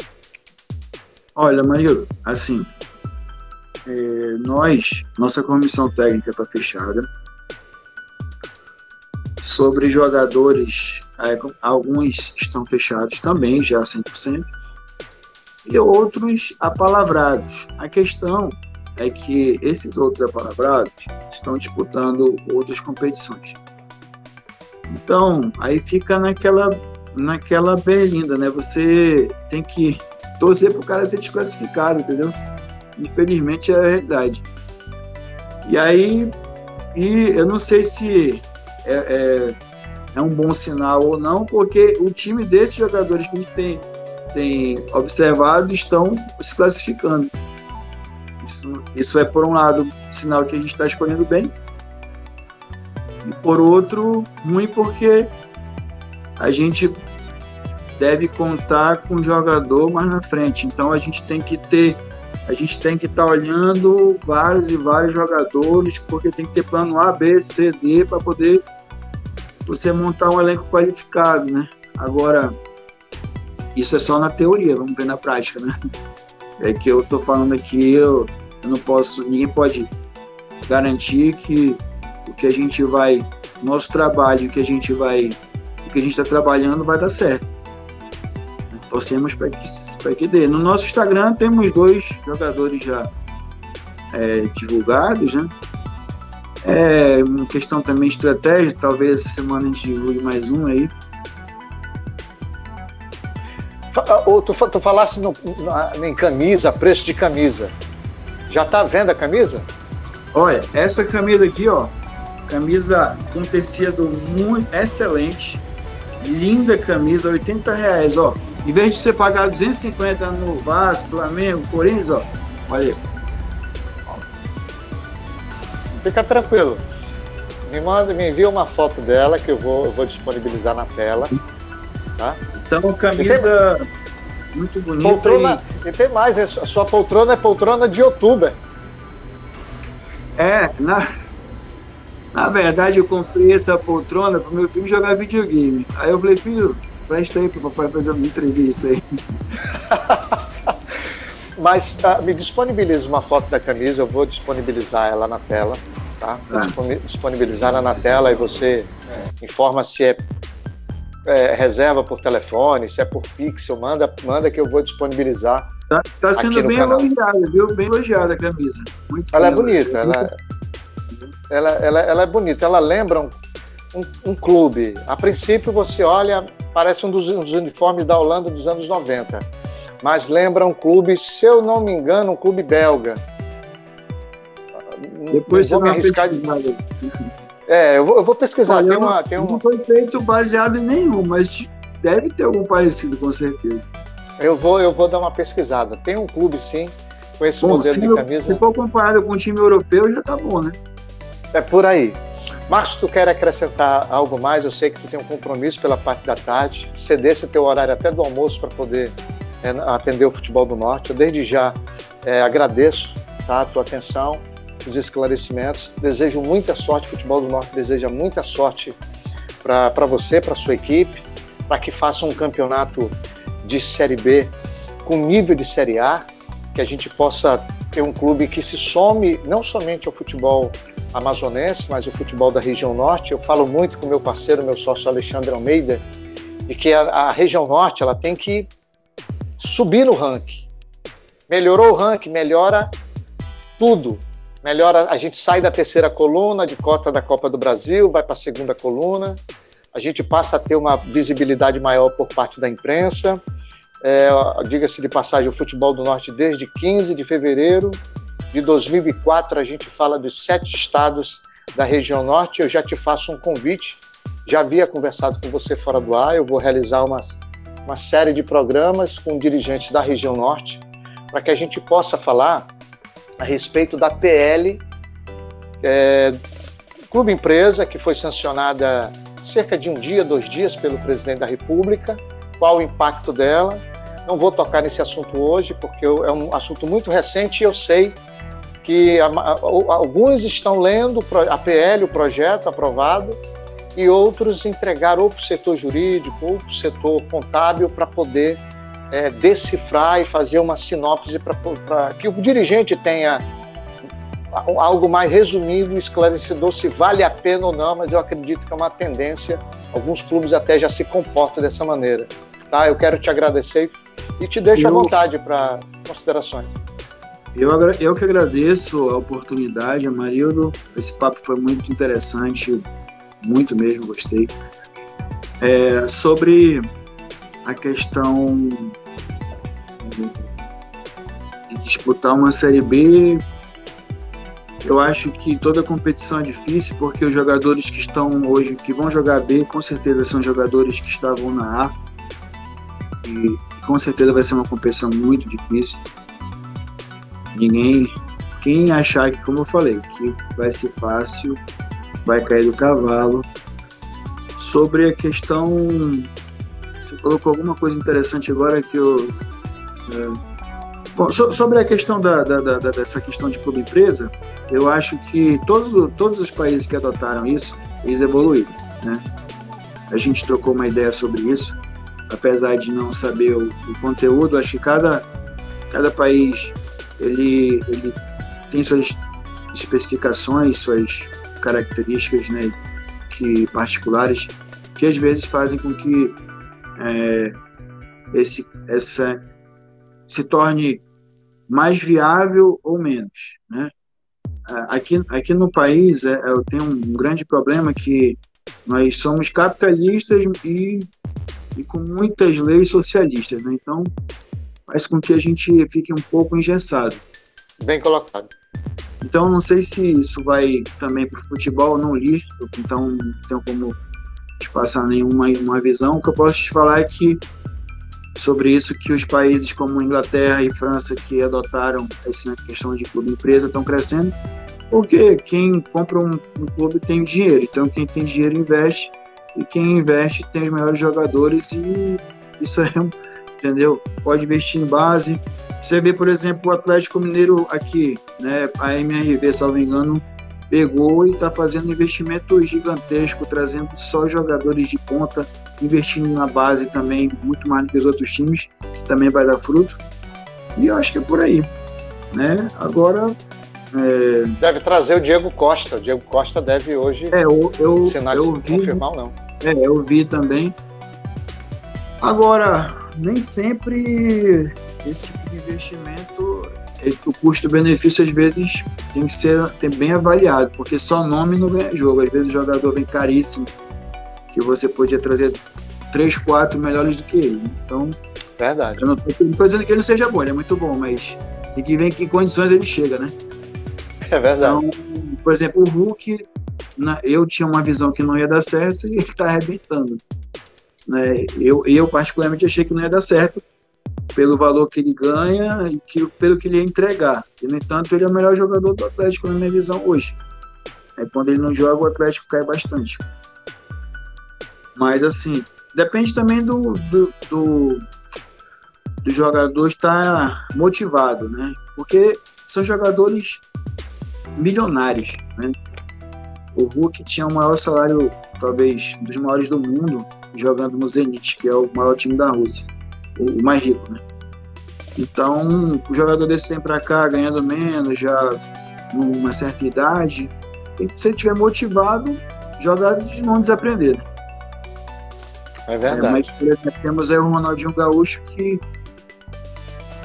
Olha, Mario, assim, nossa comissão técnica está fechada. Sobre jogadores, alguns estão fechados também, já 100%, e outros apalavrados. A questão é que esses outros apalavrados estão disputando outras competições. Então, aí fica naquela berlinda, né? Você tem que torcer para o cara ser desclassificado, entendeu? Infelizmente é a realidade. E aí, eu não sei se é um bom sinal ou não, porque o time desses jogadores que a gente tem observado estão se classificando. Isso é, por um lado, sinal que a gente está escolhendo bem, e por outro, ruim porque a gente deve contar com o jogador mais na frente. Então a gente tem que estar olhando vários e vários jogadores, porque tem que ter plano A, B, C, D para poder você montar um elenco qualificado, né? Agora, isso é só na teoria, vamos ver na prática, né? É que eu tô falando aqui, eu não posso, ninguém pode garantir que o que a gente vai, nosso trabalho, o que a gente está trabalhando vai dar certo. Torcemos para que dê. No nosso Instagram temos 2 jogadores já divulgados, né? É uma questão também de estratégia, talvez essa semana a gente divulgue mais um aí. Tu falasse em camisa, preço de camisa. Já tá à venda a camisa? Olha, essa camisa aqui, ó, camisa com tecido muito excelente, linda camisa, R$80, ó. Em vez de você pagar 250 no Vasco, Flamengo, Corinthians, ó, olha aí. Fica tranquilo. Me envia uma foto dela que eu vou disponibilizar na tela. Tá? Então, camisa muito bonita. Poltrona, e tem mais, a sua poltrona é poltrona de youtuber. Na verdade, eu comprei essa poltrona pro meu filho jogar videogame. Aí eu falei, filho, presta aí pro papai fazer umas entrevistas aí. Mas me disponibiliza uma foto da camisa, eu vou disponibilizar ela na tela, tá? Disponibilizar ela na tela e você informa se é reserva por telefone, se é por pixel, manda que eu vou disponibilizar. Tá sendo bem elogiada, viu? Bem elogiada a camisa. Muito ela é bonita, ela é bonita, ela lembra um clube. A princípio você olha, parece um dos uniformes da Holanda dos anos 90, mas lembra um clube, se eu não me engano, um clube belga. Depois você vai me arriscar eu vou pesquisar. Olha, não foi feito baseado em nenhum, mas deve ter algum parecido, com certeza. Eu vou dar uma pesquisada. Tem um clube, sim, com esse modelo de camisa. Se for comparado com um time europeu, já tá bom, né? É por aí. Marcos, tu quer acrescentar algo mais? Eu sei que tu tem um compromisso pela parte da tarde. Ceder esse teu horário até do almoço para poder atender o Futebol do Norte. Eu desde já agradeço, tá, a tua atenção, os esclarecimentos. Desejo muita sorte. O Futebol do Norte deseja muita sorte para você, para sua equipe, para que faça um campeonato de Série B com nível de Série A, que a gente possa ter um clube que se some não somente ao futebol amazonense, mas o futebol da região norte. Eu falo muito com meu parceiro, meu sócio Alexandre Almeida, de que a região norte ela tem que subir no ranking. Melhorou o ranking, melhora tudo. Melhora, a gente sai da 3ª coluna de cota da Copa do Brasil, vai para a 2ª coluna, a gente passa a ter uma visibilidade maior por parte da imprensa. Diga-se de passagem, o Futebol do Norte desde 15 de fevereiro de 2004, a gente fala dos 7 estados da região norte. Eu já te faço um convite, já havia conversado com você fora do ar, eu vou realizar uma série de programas com dirigentes da região norte, para que a gente possa falar a respeito da PL Clube Empresa, que foi sancionada cerca de 1 dia, 2 dias pelo presidente da República. Qual o impacto dela? Não vou tocar nesse assunto hoje, porque é um assunto muito recente e eu sei que alguns estão lendo a PL, o projeto aprovado, e outros entregaram ou para o setor jurídico ou para o setor contábil para poder decifrar e fazer uma sinopse para que o dirigente tenha algo mais resumido e esclarecedor se vale a pena ou não, mas eu acredito que é uma tendência, alguns clubes até já se comportam dessa maneira. Tá? Eu quero te agradecer e te deixo à vontade para considerações. Eu que agradeço a oportunidade, Amarildo. Esse papo foi muito interessante, muito mesmo, gostei. Sobre a questão de disputar uma Série B, eu acho que toda competição é difícil, porque os jogadores que estão hoje, que vão jogar B, com certeza são jogadores que estavam na A, e com certeza vai ser uma competição muito difícil. Quem achar que, como eu falei, que vai ser fácil, vai cair do cavalo. Sobre a questão, você colocou alguma coisa interessante agora que eu... Bom, sobre a questão dessa questão de clube-empresa, eu acho que todos os países que adotaram isso, eles evoluíram, né? A gente trocou uma ideia sobre isso, apesar de não saber o conteúdo. Acho que cada país ele tem suas especificações, suas características, né, particulares, que às vezes fazem com que essa se torne mais viável ou menos, né? Aqui no país eu tenho um grande problema, que nós somos capitalistas e com muitas leis socialistas, né? Então faz com que a gente fique um pouco engessado. Bem colocado. Então não sei se isso vai também para o futebol, não li, então não tenho como te passar nenhuma visão. O que eu posso te falar é que sobre isso, que os países como Inglaterra e França, que adotaram essa questão de clube-empresa, estão crescendo, porque quem compra um clube tem dinheiro, então quem tem dinheiro investe, e quem investe tem os melhores jogadores, e isso entendeu? Pode investir em base. Você vê, por exemplo, o Atlético Mineiro aqui, né, a MRV, salvo engano, pegou e está fazendo um investimento gigantesco, trazendo só jogadores de ponta, investindo na base também, muito mais do que os outros times, que também vai dar fruto. E eu acho que é por aí, né? Agora... Deve trazer o Diego Costa. O Diego Costa deve hoje assinar, eu vi, confirmar ou não. Eu vi também. Agora, nem sempre esse tipo de investimento, o custo-benefício às vezes tem que ser bem avaliado, porque só nome não ganha jogo. Às vezes o jogador vem caríssimo, que você podia trazer 3, 4 melhores do que ele. Então, verdade. Eu não estou dizendo que ele não seja bom, ele é muito bom, mas tem que ver em que condições ele chega, né? É verdade. Então, por exemplo, o Hulk, eu tinha uma visão que não ia dar certo e ele está arrebentando, né? Eu particularmente achei que não ia dar certo pelo valor que ele ganha e pelo que ele ia entregar. E, no entanto, ele é o melhor jogador do Atlético na minha visão hoje. Quando ele não joga, o Atlético cai bastante. Mas, assim, depende também do jogador estar motivado, né? Porque são jogadores milionários, né? O Hulk tinha o maior salário, talvez, dos maiores do mundo, jogando no Zenit, que é o maior time da Rússia, o mais rico, né? Então, o jogador desse vem pra cá ganhando menos, já numa certa idade, e se ele estiver motivado, jogar de não desaprender. É verdade. Mas, por exemplo, temos aí o Ronaldinho Gaúcho, que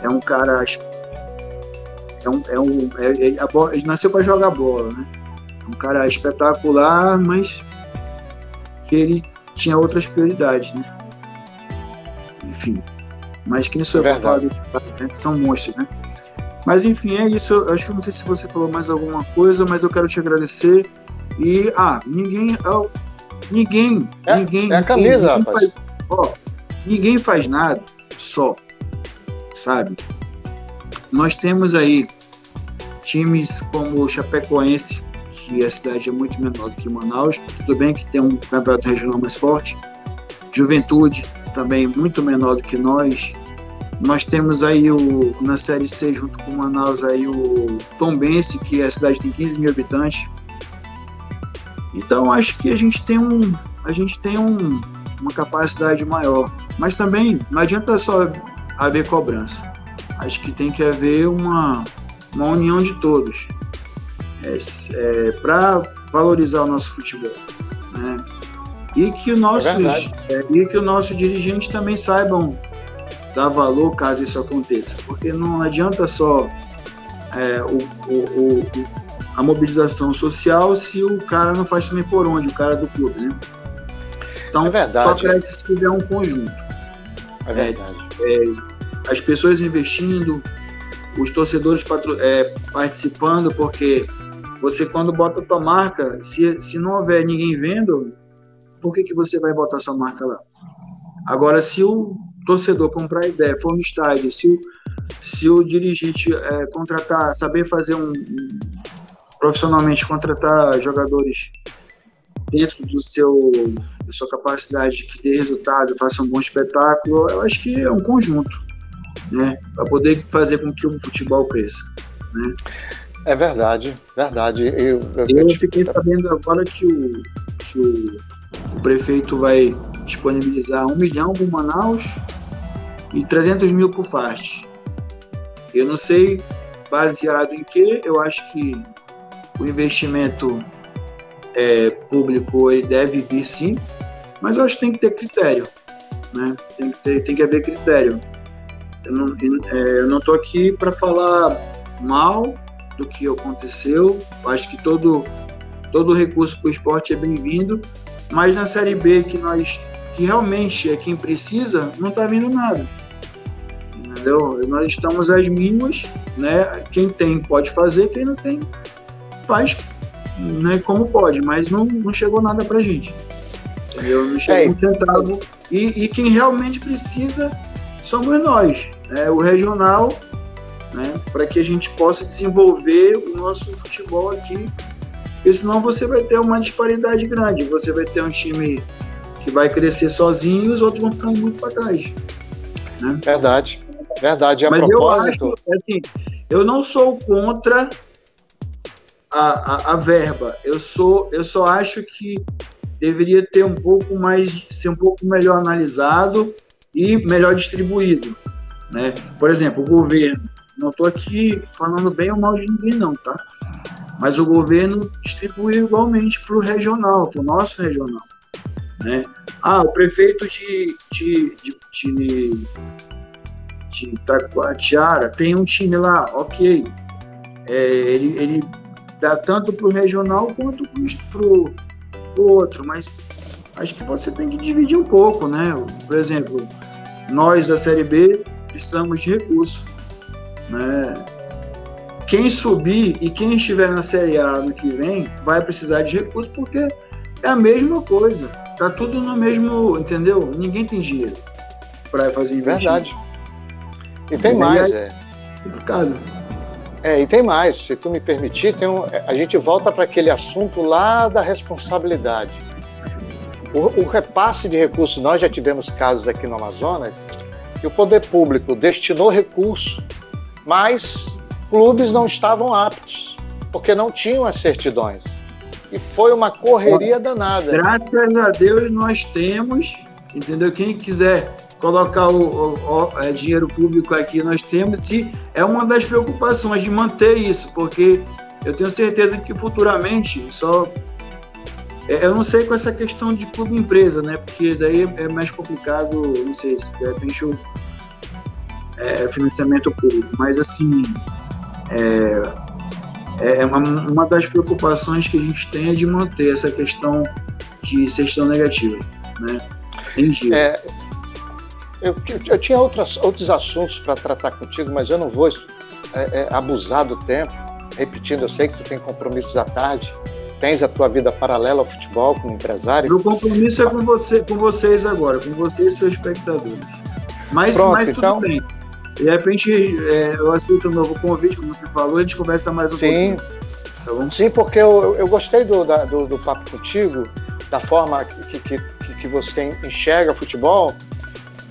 é um cara... ele nasceu para jogar bola, né? Um cara espetacular, mas que ele tinha outras prioridades, né? Enfim, mas quem sou eu para falar são monstros, né? Mas enfim, é isso. Eu acho que não sei se você falou mais alguma coisa, mas eu quero te agradecer. E ninguém é a camisa, rapaz. Ninguém faz nada só, sabe? Nós temos aí times como o Chapecoense, que a cidade é muito menor do que Manaus, tudo bem que tem um campeonato regional mais forte. Juventude, também muito menor do que nós. Nós temos aí na Série C, junto com Manaus, aí o Tombense, que a cidade tem 15 mil habitantes. Então, acho que a gente tem uma capacidade maior. Mas também não adianta só haver cobrança. Acho que tem que haver uma união de todos para valorizar o nosso futebol, né? E que o nosso dirigente também saibam dar valor caso isso aconteça, porque não adianta só a mobilização social se o cara não faz também por onde, o cara do clube, né? Então, só cresce se tiver um conjunto. É verdade. As pessoas investindo, os torcedores participando, porque você, quando bota a tua marca, se não houver ninguém vendo, por que você vai botar sua marca lá? Agora, se o torcedor comprar ideia, for no estádio, se o dirigente saber fazer profissionalmente, contratar jogadores dentro da sua capacidade que dê resultado, faça um bom espetáculo, eu acho que é um conjunto, né, para poder fazer com que o futebol cresça, né? É verdade, verdade. Eu fiquei sabendo agora que o prefeito vai disponibilizar 1 milhão para Manaus e 300 mil para o FAST. Eu não sei baseado em que, eu acho que o investimento público ele deve vir sim, mas eu acho que tem que ter critério, né? Tem que haver critério. Eu não estou aqui para falar mal do que aconteceu. Eu acho que todo recurso para o esporte é bem-vindo, mas na Série B que realmente é quem precisa, não está vindo nada, entendeu? Nós estamos às mínimas, né? Quem tem pode fazer, quem não tem faz, né, como pode, mas não chegou nada pra gente, entendeu? Não chegou um centavo, e quem realmente precisa somos nós, né? O regional, né, para que a gente possa desenvolver o nosso futebol aqui, porque senão você vai ter uma disparidade grande, você vai ter um time que vai crescer sozinho e os outros vão ficar muito para trás, né? Verdade. Mas propósito... eu acho, assim, eu não sou contra a verba, eu só acho que deveria ter ser um pouco melhor analisado e melhor distribuído, né? Por exemplo, o governo, não estou aqui falando bem ou mal de ninguém não, tá? Mas o governo distribuiu igualmente para o regional, para o nosso regional, né? O prefeito de Itacoatiara tem um time lá, ok, ele dá tanto para o regional quanto para o outro, mas acho que você tem que dividir um pouco, né? Por exemplo, nós da Série B precisamos de recurso, né? Quem subir e quem estiver na Série A no que vem vai precisar de recurso, porque é a mesma coisa, tá tudo no mesmo, entendeu? Ninguém tem dinheiro para fazer investimento. Verdade. E tem mais, complicado. E tem mais, se tu me permitir, a gente volta para aquele assunto lá da responsabilidade. O repasse de recursos, nós já tivemos casos aqui no Amazonas, que o poder público destinou recurso, mas clubes não estavam aptos, porque não tinham as certidões. E foi uma correria danada. Graças a Deus nós temos, entendeu? Quem quiser colocar o dinheiro público aqui, nós temos, e é uma das preocupações de manter isso, porque eu tenho certeza que futuramente eu não sei com essa questão de clube-empresa, né? Porque daí é mais complicado, não sei se de repente financiamento público, mas assim, uma das preocupações que a gente tem é de manter essa questão de certidão negativa, né? Eu tinha outros assuntos para tratar contigo, mas eu não vou abusar do tempo. Repetindo, eu sei que tu tem compromissos à tarde, tens a tua vida paralela ao futebol como empresário. Meu compromisso é com vocês agora, com vocês e seus espectadores. Mas tudo então, bem. De repente, eu aceito um novo convite, como você falou, a gente conversa mais um pouquinho. Tá bom? Sim, porque eu gostei do papo contigo, da forma que você enxerga futebol,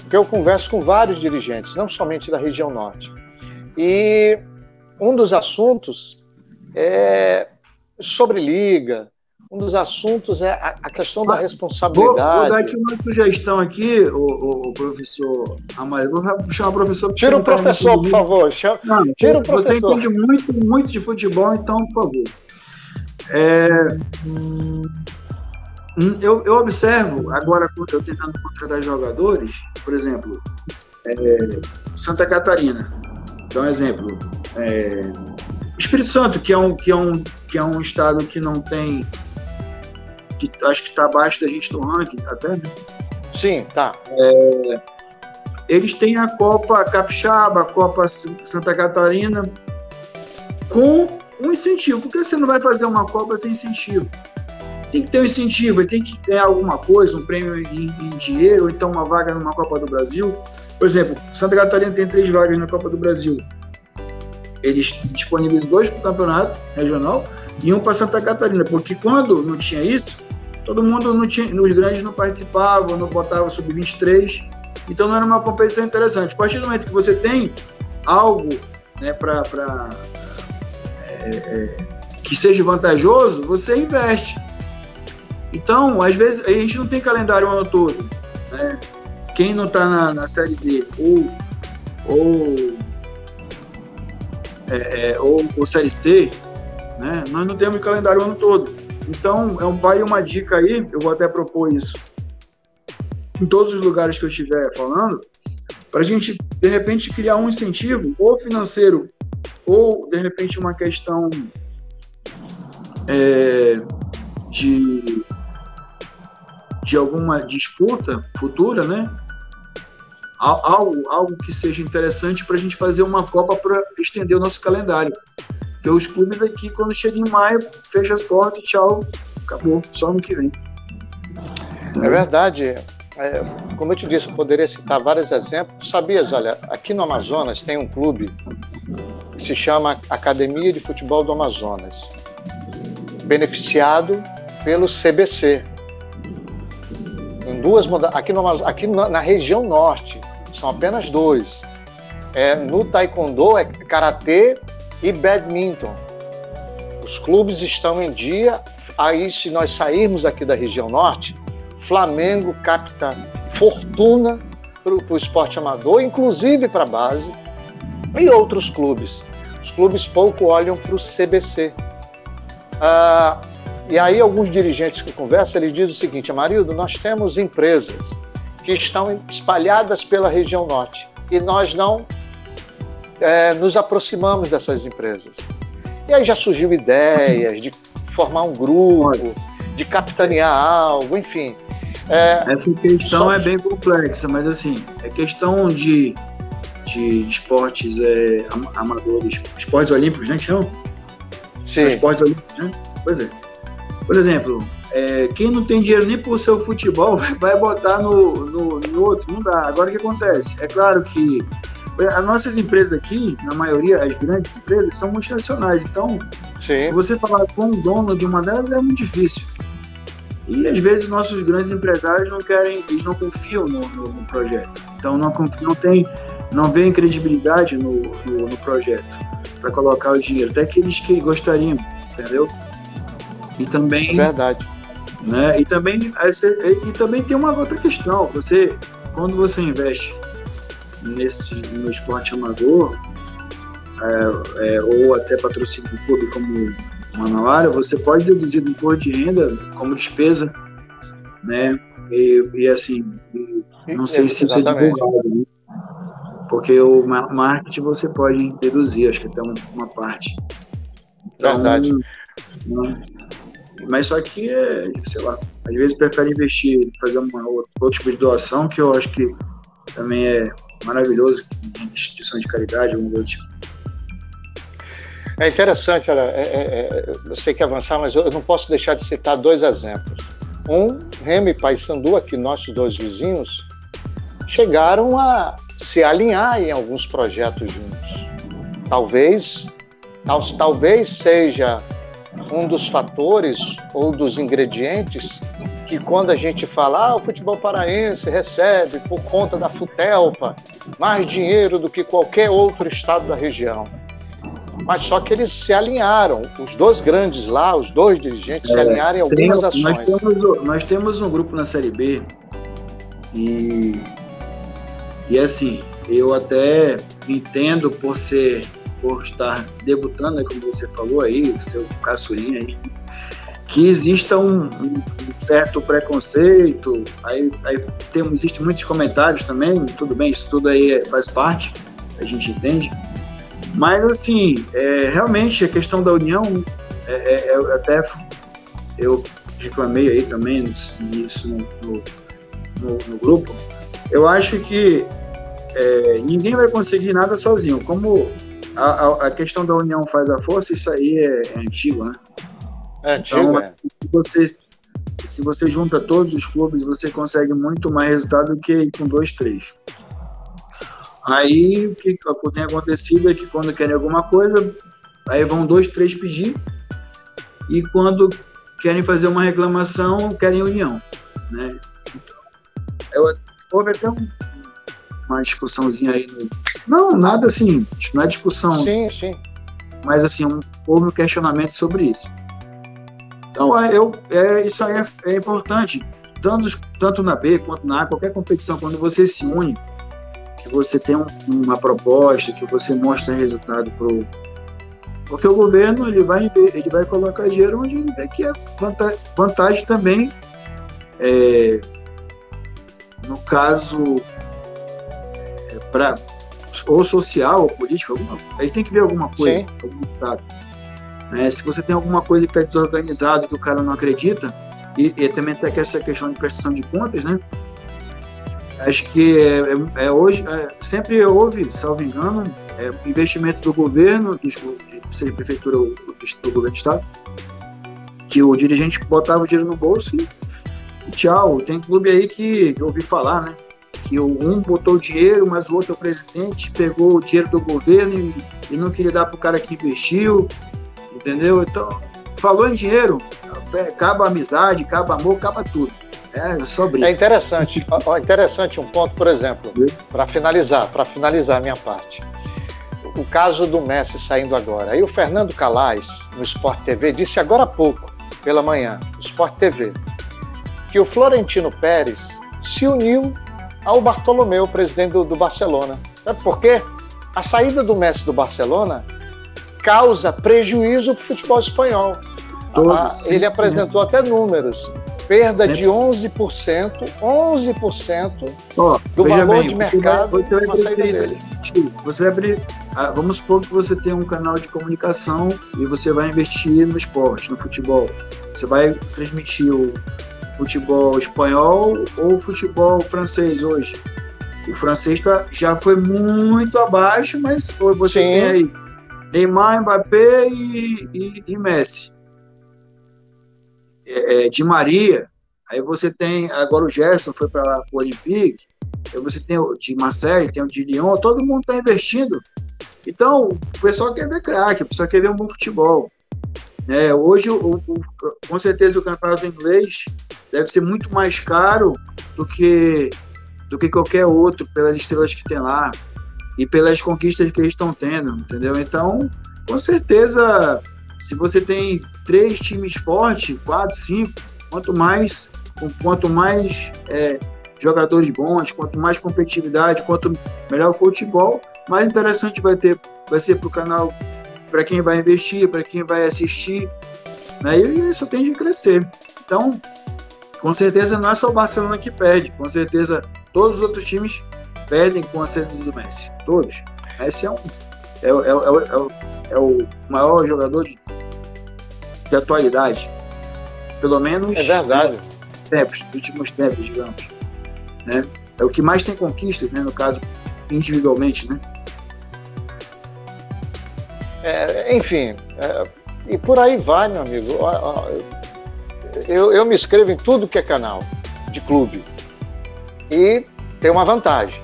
porque eu converso com vários dirigentes, não somente da região norte. E um dos assuntos é sobre liga, um dos assuntos é a questão da responsabilidade. Vou dar aqui uma sugestão aqui, o professor Amário. Vou chamar o professor. Tira o professor, por favor. Tira o professor. Você entende muito, muito de futebol, então, por favor. Eu observo, agora, quando eu tentando contratar jogadores, por exemplo, Santa Catarina, dá um exemplo. Espírito Santo, que é um estado que não tem, que acho que está abaixo da gente no ranking, até, né? Sim, tá. Eles têm a Copa Capixaba, a Copa Santa Catarina, com um incentivo. Por que você não vai fazer uma Copa sem incentivo? Tem que ter um incentivo, ele tem que ganhar alguma coisa, um prêmio em dinheiro, ou então uma vaga numa Copa do Brasil. Por exemplo, Santa Catarina tem 3 vagas na Copa do Brasil. Eles disponibilizam 2 para o campeonato regional e 1 para Santa Catarina, porque quando não tinha isso, todo mundo não tinha, os grandes não participavam, não botavam sub-23, então não era uma competição interessante. A partir do momento que você tem algo, né, que seja vantajoso, você investe. Então, às vezes, a gente não tem calendário o ano todo, né? Quem não está na Série D ou Série C, né? Nós não temos calendário o ano todo. Então, vale uma dica aí, eu vou até propor isso em todos os lugares que eu estiver falando, para a gente, de repente, criar um incentivo, ou financeiro, ou, de repente, uma questão de alguma disputa futura, né? Algo que seja interessante para a gente fazer uma Copa para estender o nosso calendário. Porque os clubes aqui, quando chega em maio, fecha as portas e tchau, acabou, só ano que vem. É verdade. Como eu te disse, eu poderia citar vários exemplos. Sabias, olha, aqui no Amazonas tem um clube que se chama Academia de Futebol do Amazonas, beneficiado pelo CBC. Em aqui na região norte, são apenas 2. No taekwondo é karatê e badminton. Os clubes estão em dia. Aí, se nós sairmos aqui da região norte, Flamengo capta fortuna para o esporte amador, inclusive para a base, e outros clubes. Os clubes pouco olham para o CBC. E aí alguns dirigentes que conversam, eles dizem o seguinte: Amarildo, nós temos empresas que estão espalhadas pela região norte e nós não nos aproximamos dessas empresas. E aí já surgiu ideias de formar um grupo, de capitanear algo, enfim. Essa questão é bem complexa, mas assim, é questão de esportes amadores, esportes olímpicos, né, que chamam? Sim. São esportes olímpicos, né? Pois é. Por exemplo, quem não tem dinheiro nem por seu futebol vai botar no outro, não dá. Agora o que acontece? É claro que as nossas empresas aqui, na maioria, as grandes empresas, são multinacionais, então sim, você falar com o dono de uma delas é muito difícil. E às vezes nossos grandes empresários não querem, eles não confiam no projeto. Então não veem credibilidade no projeto para colocar o dinheiro, até aqueles que gostariam, entendeu? E também, é verdade. Né? E também tem uma outra questão. Quando você investe no esporte amador, ou até patrocina um clube como Manauara, você pode deduzir do imposto de renda como despesa, né? E assim, não sei se isso é divulgado, né? Porque o marketing você pode deduzir, acho que até uma parte. Então, verdade. Né? Mas só que, sei lá, às vezes prefere investir, fazer outro tipo de doação, que eu acho que também é maravilhoso, instituição de caridade, algum outro tipo. É interessante, olha, eu sei que avançar, mas eu não posso deixar de citar 2 exemplos. Remo e Paysandu, aqui nossos 2 vizinhos, chegaram a se alinhar em alguns projetos juntos. Talvez seja um dos fatores ou dos ingredientes que, quando a gente fala, o futebol paraense recebe, por conta da Futelpa, mais dinheiro do que qualquer outro estado da região. Mas só que eles se alinharam, os 2 grandes lá, os 2 dirigentes se alinharam em algumas ações. Nós temos um grupo na Série B e assim, eu até entendo por estar debutando, né, como você falou aí, o seu caçulinha aí, que exista um certo preconceito, aí existem muitos comentários também, tudo bem, isso tudo aí faz parte, a gente entende, mas assim, realmente a questão da união, até eu reclamei aí também nisso no grupo, eu acho que ninguém vai conseguir nada sozinho, como a questão da união faz a força, isso aí é antigo, né? É antigo, então, se você junta todos os clubes, você consegue muito mais resultado do que com 2, 3. Aí o que tem acontecido é que quando querem alguma coisa, aí vão 2, 3 pedir, e quando querem fazer uma reclamação, querem união, né? Houve até uma discussãozinha aí, não, nada assim, não é discussão, sim. Mas assim, houve um questionamento sobre isso. Então, isso aí é importante, tanto na B quanto na A, qualquer competição, quando você se une, que você tem uma proposta, que você mostra resultado porque o governo ele vai colocar dinheiro onde ele vê que é vantagem também, no caso, para ou social ou política, aí tem que ver alguma coisa, algum estado. Se você tem alguma coisa que está desorganizada, que o cara não acredita, e também tem essa questão de prestação de contas, né? Acho que hoje sempre houve, salvo engano, investimento do governo, seja prefeitura ou do governo do estado, que o dirigente botava o dinheiro no bolso e tchau. Tem clube aí que eu ouvi falar, né? Que um botou o dinheiro, mas o outro, o presidente, pegou o dinheiro do governo e não queria dar para o cara que investiu, entendeu? Então, falou em dinheiro, acaba a amizade, acaba amor, acaba tudo. Só briga. É interessante um ponto, por exemplo, para finalizar a minha parte. O caso do Messi saindo agora. Aí o Fernando Calais, no Sport TV, disse agora há pouco, pela manhã, no Sport TV, que o Florentino Pérez se uniu ao Bartomeu, presidente do Barcelona. Sabe por quê? A saída do Messi do Barcelona causa prejuízo para o futebol espanhol. Ele apresentou até números. Perda de 11% do valor de mercado com a saída dele. Você vai abrir, vamos supor que você tem um canal de comunicação e você vai investir no esporte, no futebol. Você vai transmitir o futebol espanhol ou o futebol francês hoje. O francês já foi muito abaixo, mas você tem aí Neymar, Mbappé e Messi. Di Maria, aí você tem, agora o Gerson foi para o Olympique, aí você tem o de Marseille, tem o de Lyon, todo mundo está investindo. Então, o pessoal quer ver craque, o pessoal quer ver um bom futebol. Hoje, com certeza, o campeonato inglês deve ser muito mais caro do que qualquer outro, pelas estrelas que tem lá e pelas conquistas que eles estão tendo, entendeu? Então, com certeza, se você tem 3 times fortes, 4, 5, quanto mais jogadores bons, quanto mais competitividade, quanto melhor o futebol, mais interessante vai ser para o canal, para quem vai investir, para quem vai assistir, né? E isso tem de crescer. Então, com certeza não é só o Barcelona que perde, com certeza todos os outros times perdem com a saída do Messi, todos. Messi é o maior jogador de atualidade, pelo menos é verdade. Nos últimos tempos, digamos, né? É o que mais tem conquistas, né? No caso, individualmente, né? Enfim, e por aí vai, meu amigo. Eu me inscrevo em tudo que é canal de clube e tem uma vantagem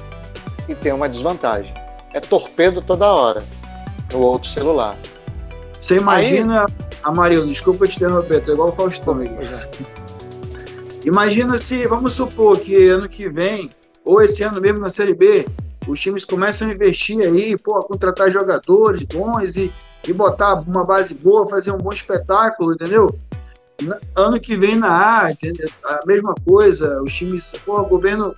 e tem uma desvantagem. É torpedo toda hora no outro celular. Você imagina, Amarildo, desculpa te interromper, tô igual o Faustão. Imagina se, vamos supor que ano que vem, ou esse ano mesmo na Série B, os times começam a investir aí, contratar jogadores bons e botar uma base boa, fazer um bom espetáculo, entendeu? Ano que vem na A, entendeu? A mesma coisa, os times, o governo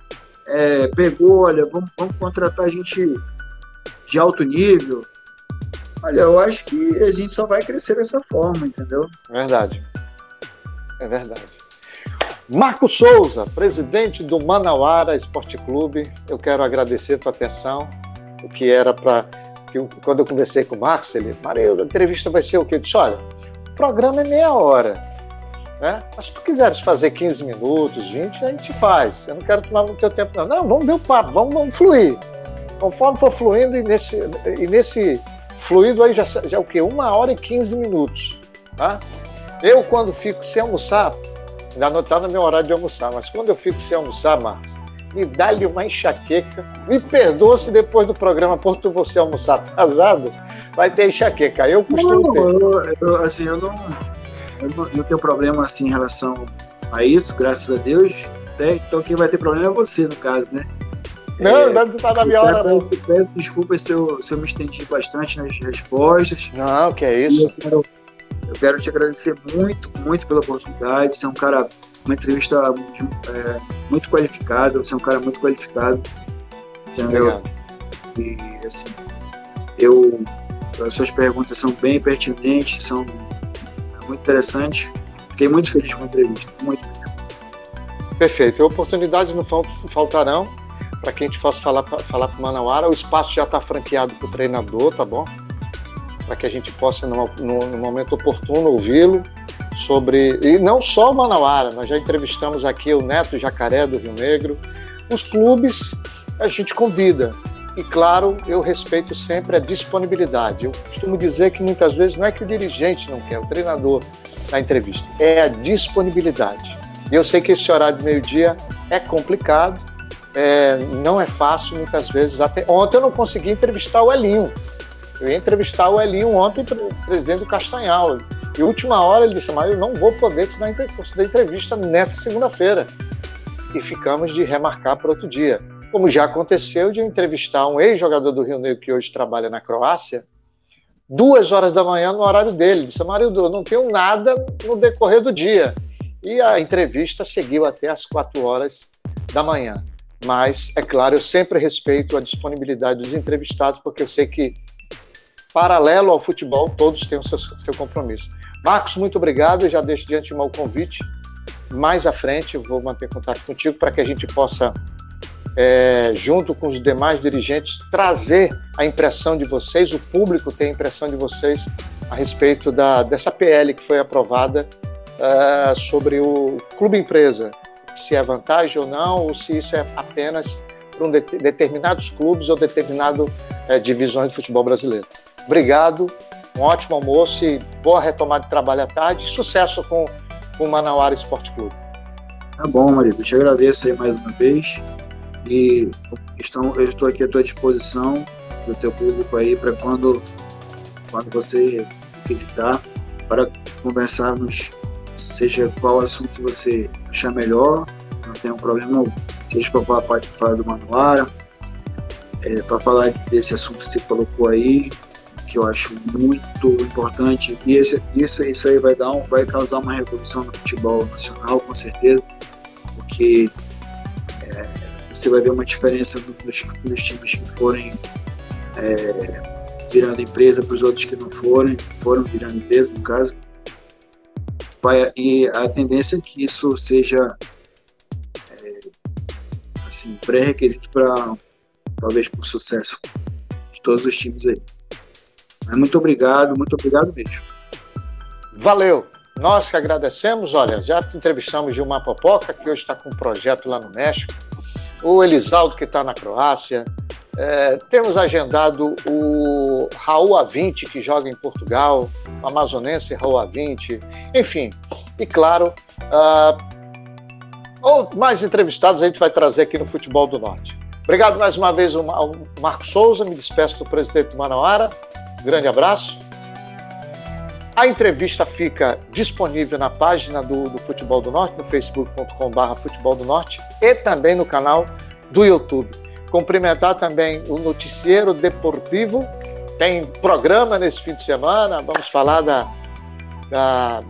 pegou, olha, vamos contratar gente de alto nível. Olha, eu acho que a gente só vai crescer dessa forma, entendeu? Verdade. É verdade. Marco Souza, presidente do Manauara Esporte Clube, eu quero agradecer a tua atenção, o que era quando eu conversei com o Marcos, ele, Mario, a entrevista vai ser o quê? Eu disse, olha, o programa é meia hora, né? Mas se tu quiseres fazer 15 minutos, 20, a gente faz, eu não quero tomar muito teu tempo não. Não, vamos ver o papo, vamos fluir. Conforme for fluindo, e nesse fluido aí já é o quê? 1 hora e 15 minutos, tá? Eu, quando fico sem almoçar, ainda não está no meu horário de almoçar, mas quando eu fico sem almoçar, Marcos, me dá-lhe uma enxaqueca. Me perdoa se depois do programa, por você almoçar atrasado, vai ter enxaqueca. Eu costumo ter. Eu não tenho problema assim em relação a isso, graças a Deus. Então quem vai ter problema é você, no caso, né? Não tá na minha hora, não. Peço desculpas se eu me estendi bastante nas respostas. Não, que é isso. Eu quero te agradecer muito, muito pela oportunidade. Você é um cara, uma entrevista muito qualificada, você é um cara muito qualificado. Obrigado. E, assim, as suas perguntas são bem pertinentes, são muito interessantes. Fiquei muito feliz com a entrevista. Muito. Perfeito. Oportunidades não faltarão para que a gente possa falar com o Manauara. O espaço já está franqueado para o treinador, tá bom? Para que a gente possa, no momento oportuno, ouvi-lo sobre... E não só o Manauara, nós já entrevistamos aqui o Neto Jacaré do Rio Negro. Os clubes a gente convida. E, claro, eu respeito sempre a disponibilidade. Eu costumo dizer que muitas vezes não é que o dirigente não quer, o treinador na entrevista, é a disponibilidade. E eu sei que esse horário de meio-dia é complicado, não é fácil muitas vezes. Até ontem eu não consegui entrevistar o Elinho. Eu ia entrevistar o Elinho ontem, presidente do Castanhal. E última hora ele disse, mas eu não vou poder te dar entrevista nessa segunda-feira. E ficamos de remarcar para outro dia. Como já aconteceu de eu entrevistar um ex-jogador do Rio Negro que hoje trabalha na Croácia, 2 horas da manhã no horário dele. Ele disse, Marildo, eu não tenho nada no decorrer do dia. E a entrevista seguiu até as 4 horas da manhã. Mas, é claro, eu sempre respeito a disponibilidade dos entrevistados, porque eu sei que, paralelo ao futebol, todos têm o seu compromisso. Marcos, muito obrigado. Eu já deixo de antemão o convite. Mais à frente, eu vou manter contato contigo para que a gente possa, junto com os demais dirigentes, trazer a impressão de vocês, o público tem a impressão de vocês a respeito dessa PL que foi aprovada sobre o clube empresa, se é vantagem ou não, ou se isso é apenas para determinados clubes ou determinadas divisões do futebol brasileiro. Obrigado, um ótimo almoço e boa retomada de trabalho à tarde. Sucesso com o Manauara Esporte Clube. Tá bom, Marido. Eu te agradeço aí mais uma vez. E eu estou aqui à tua disposição, do teu público aí, para quando você visitar, para conversarmos, seja qual assunto que você achar melhor, não tem um problema, seja para falar do Manauara, para falar desse assunto que você colocou aí, que eu acho muito importante, e isso aí vai causar uma revolução no futebol nacional, com certeza, porque você vai ver uma diferença nos times que forem virando empresa para os outros que não foram virando empresa, no caso. E a tendência é que isso seja assim, pré-requisito para, talvez, para o sucesso de todos os times aí. Mas muito obrigado mesmo. Valeu! Nós que agradecemos. Olha, já entrevistamos Gilmar Popoca, que hoje está com um projeto lá no México, o Elisaldo, que está na Croácia, temos agendado o Raul A20, que joga em Portugal, o amazonense Raul A20, enfim, e claro, mais entrevistados a gente vai trazer aqui no Futebol do Norte. Obrigado mais uma vez ao Marcos Souza, me despeço do presidente do Manauara, grande abraço. A entrevista fica disponível na página do Futebol do Norte, no facebook.com/Futebol do Norte e também no canal do YouTube. Cumprimentar também o Noticiero Deportivo, tem programa nesse fim de semana, vamos falar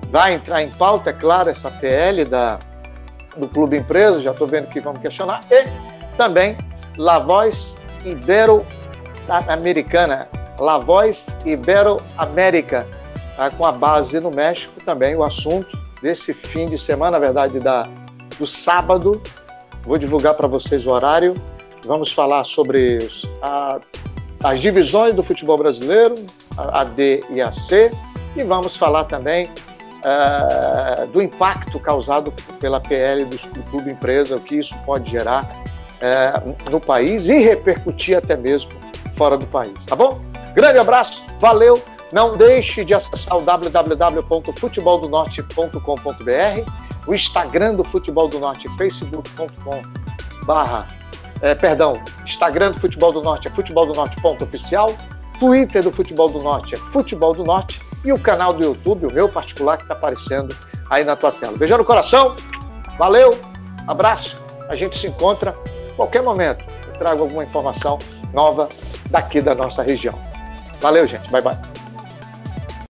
vai entrar em pauta, é claro, essa PL do Clube Empresa, já estou vendo que vamos questionar, e também La Voz Ibero-Americana, La Voz Ibero-América, com a base no México, também o assunto desse fim de semana, na verdade, do sábado. Vou divulgar para vocês o horário. Vamos falar sobre as divisões do futebol brasileiro, a D e a C, e vamos falar também do impacto causado pela PL do Clube Empresa, o que isso pode gerar no país e repercutir até mesmo fora do país, tá bom? Grande abraço, valeu! Não deixe de acessar o www.futeboldonorte.com.br, o Instagram do Futebol do Norte, Instagram do Futebol do Norte é futeboldonorte.oficial, Twitter do Futebol do Norte é Futebol do Norte e o canal do YouTube, o meu particular, que está aparecendo aí na tua tela. Beijão no coração, valeu, abraço, a gente se encontra a qualquer momento. Eu trago alguma informação nova daqui da nossa região. Valeu, gente, bye, bye.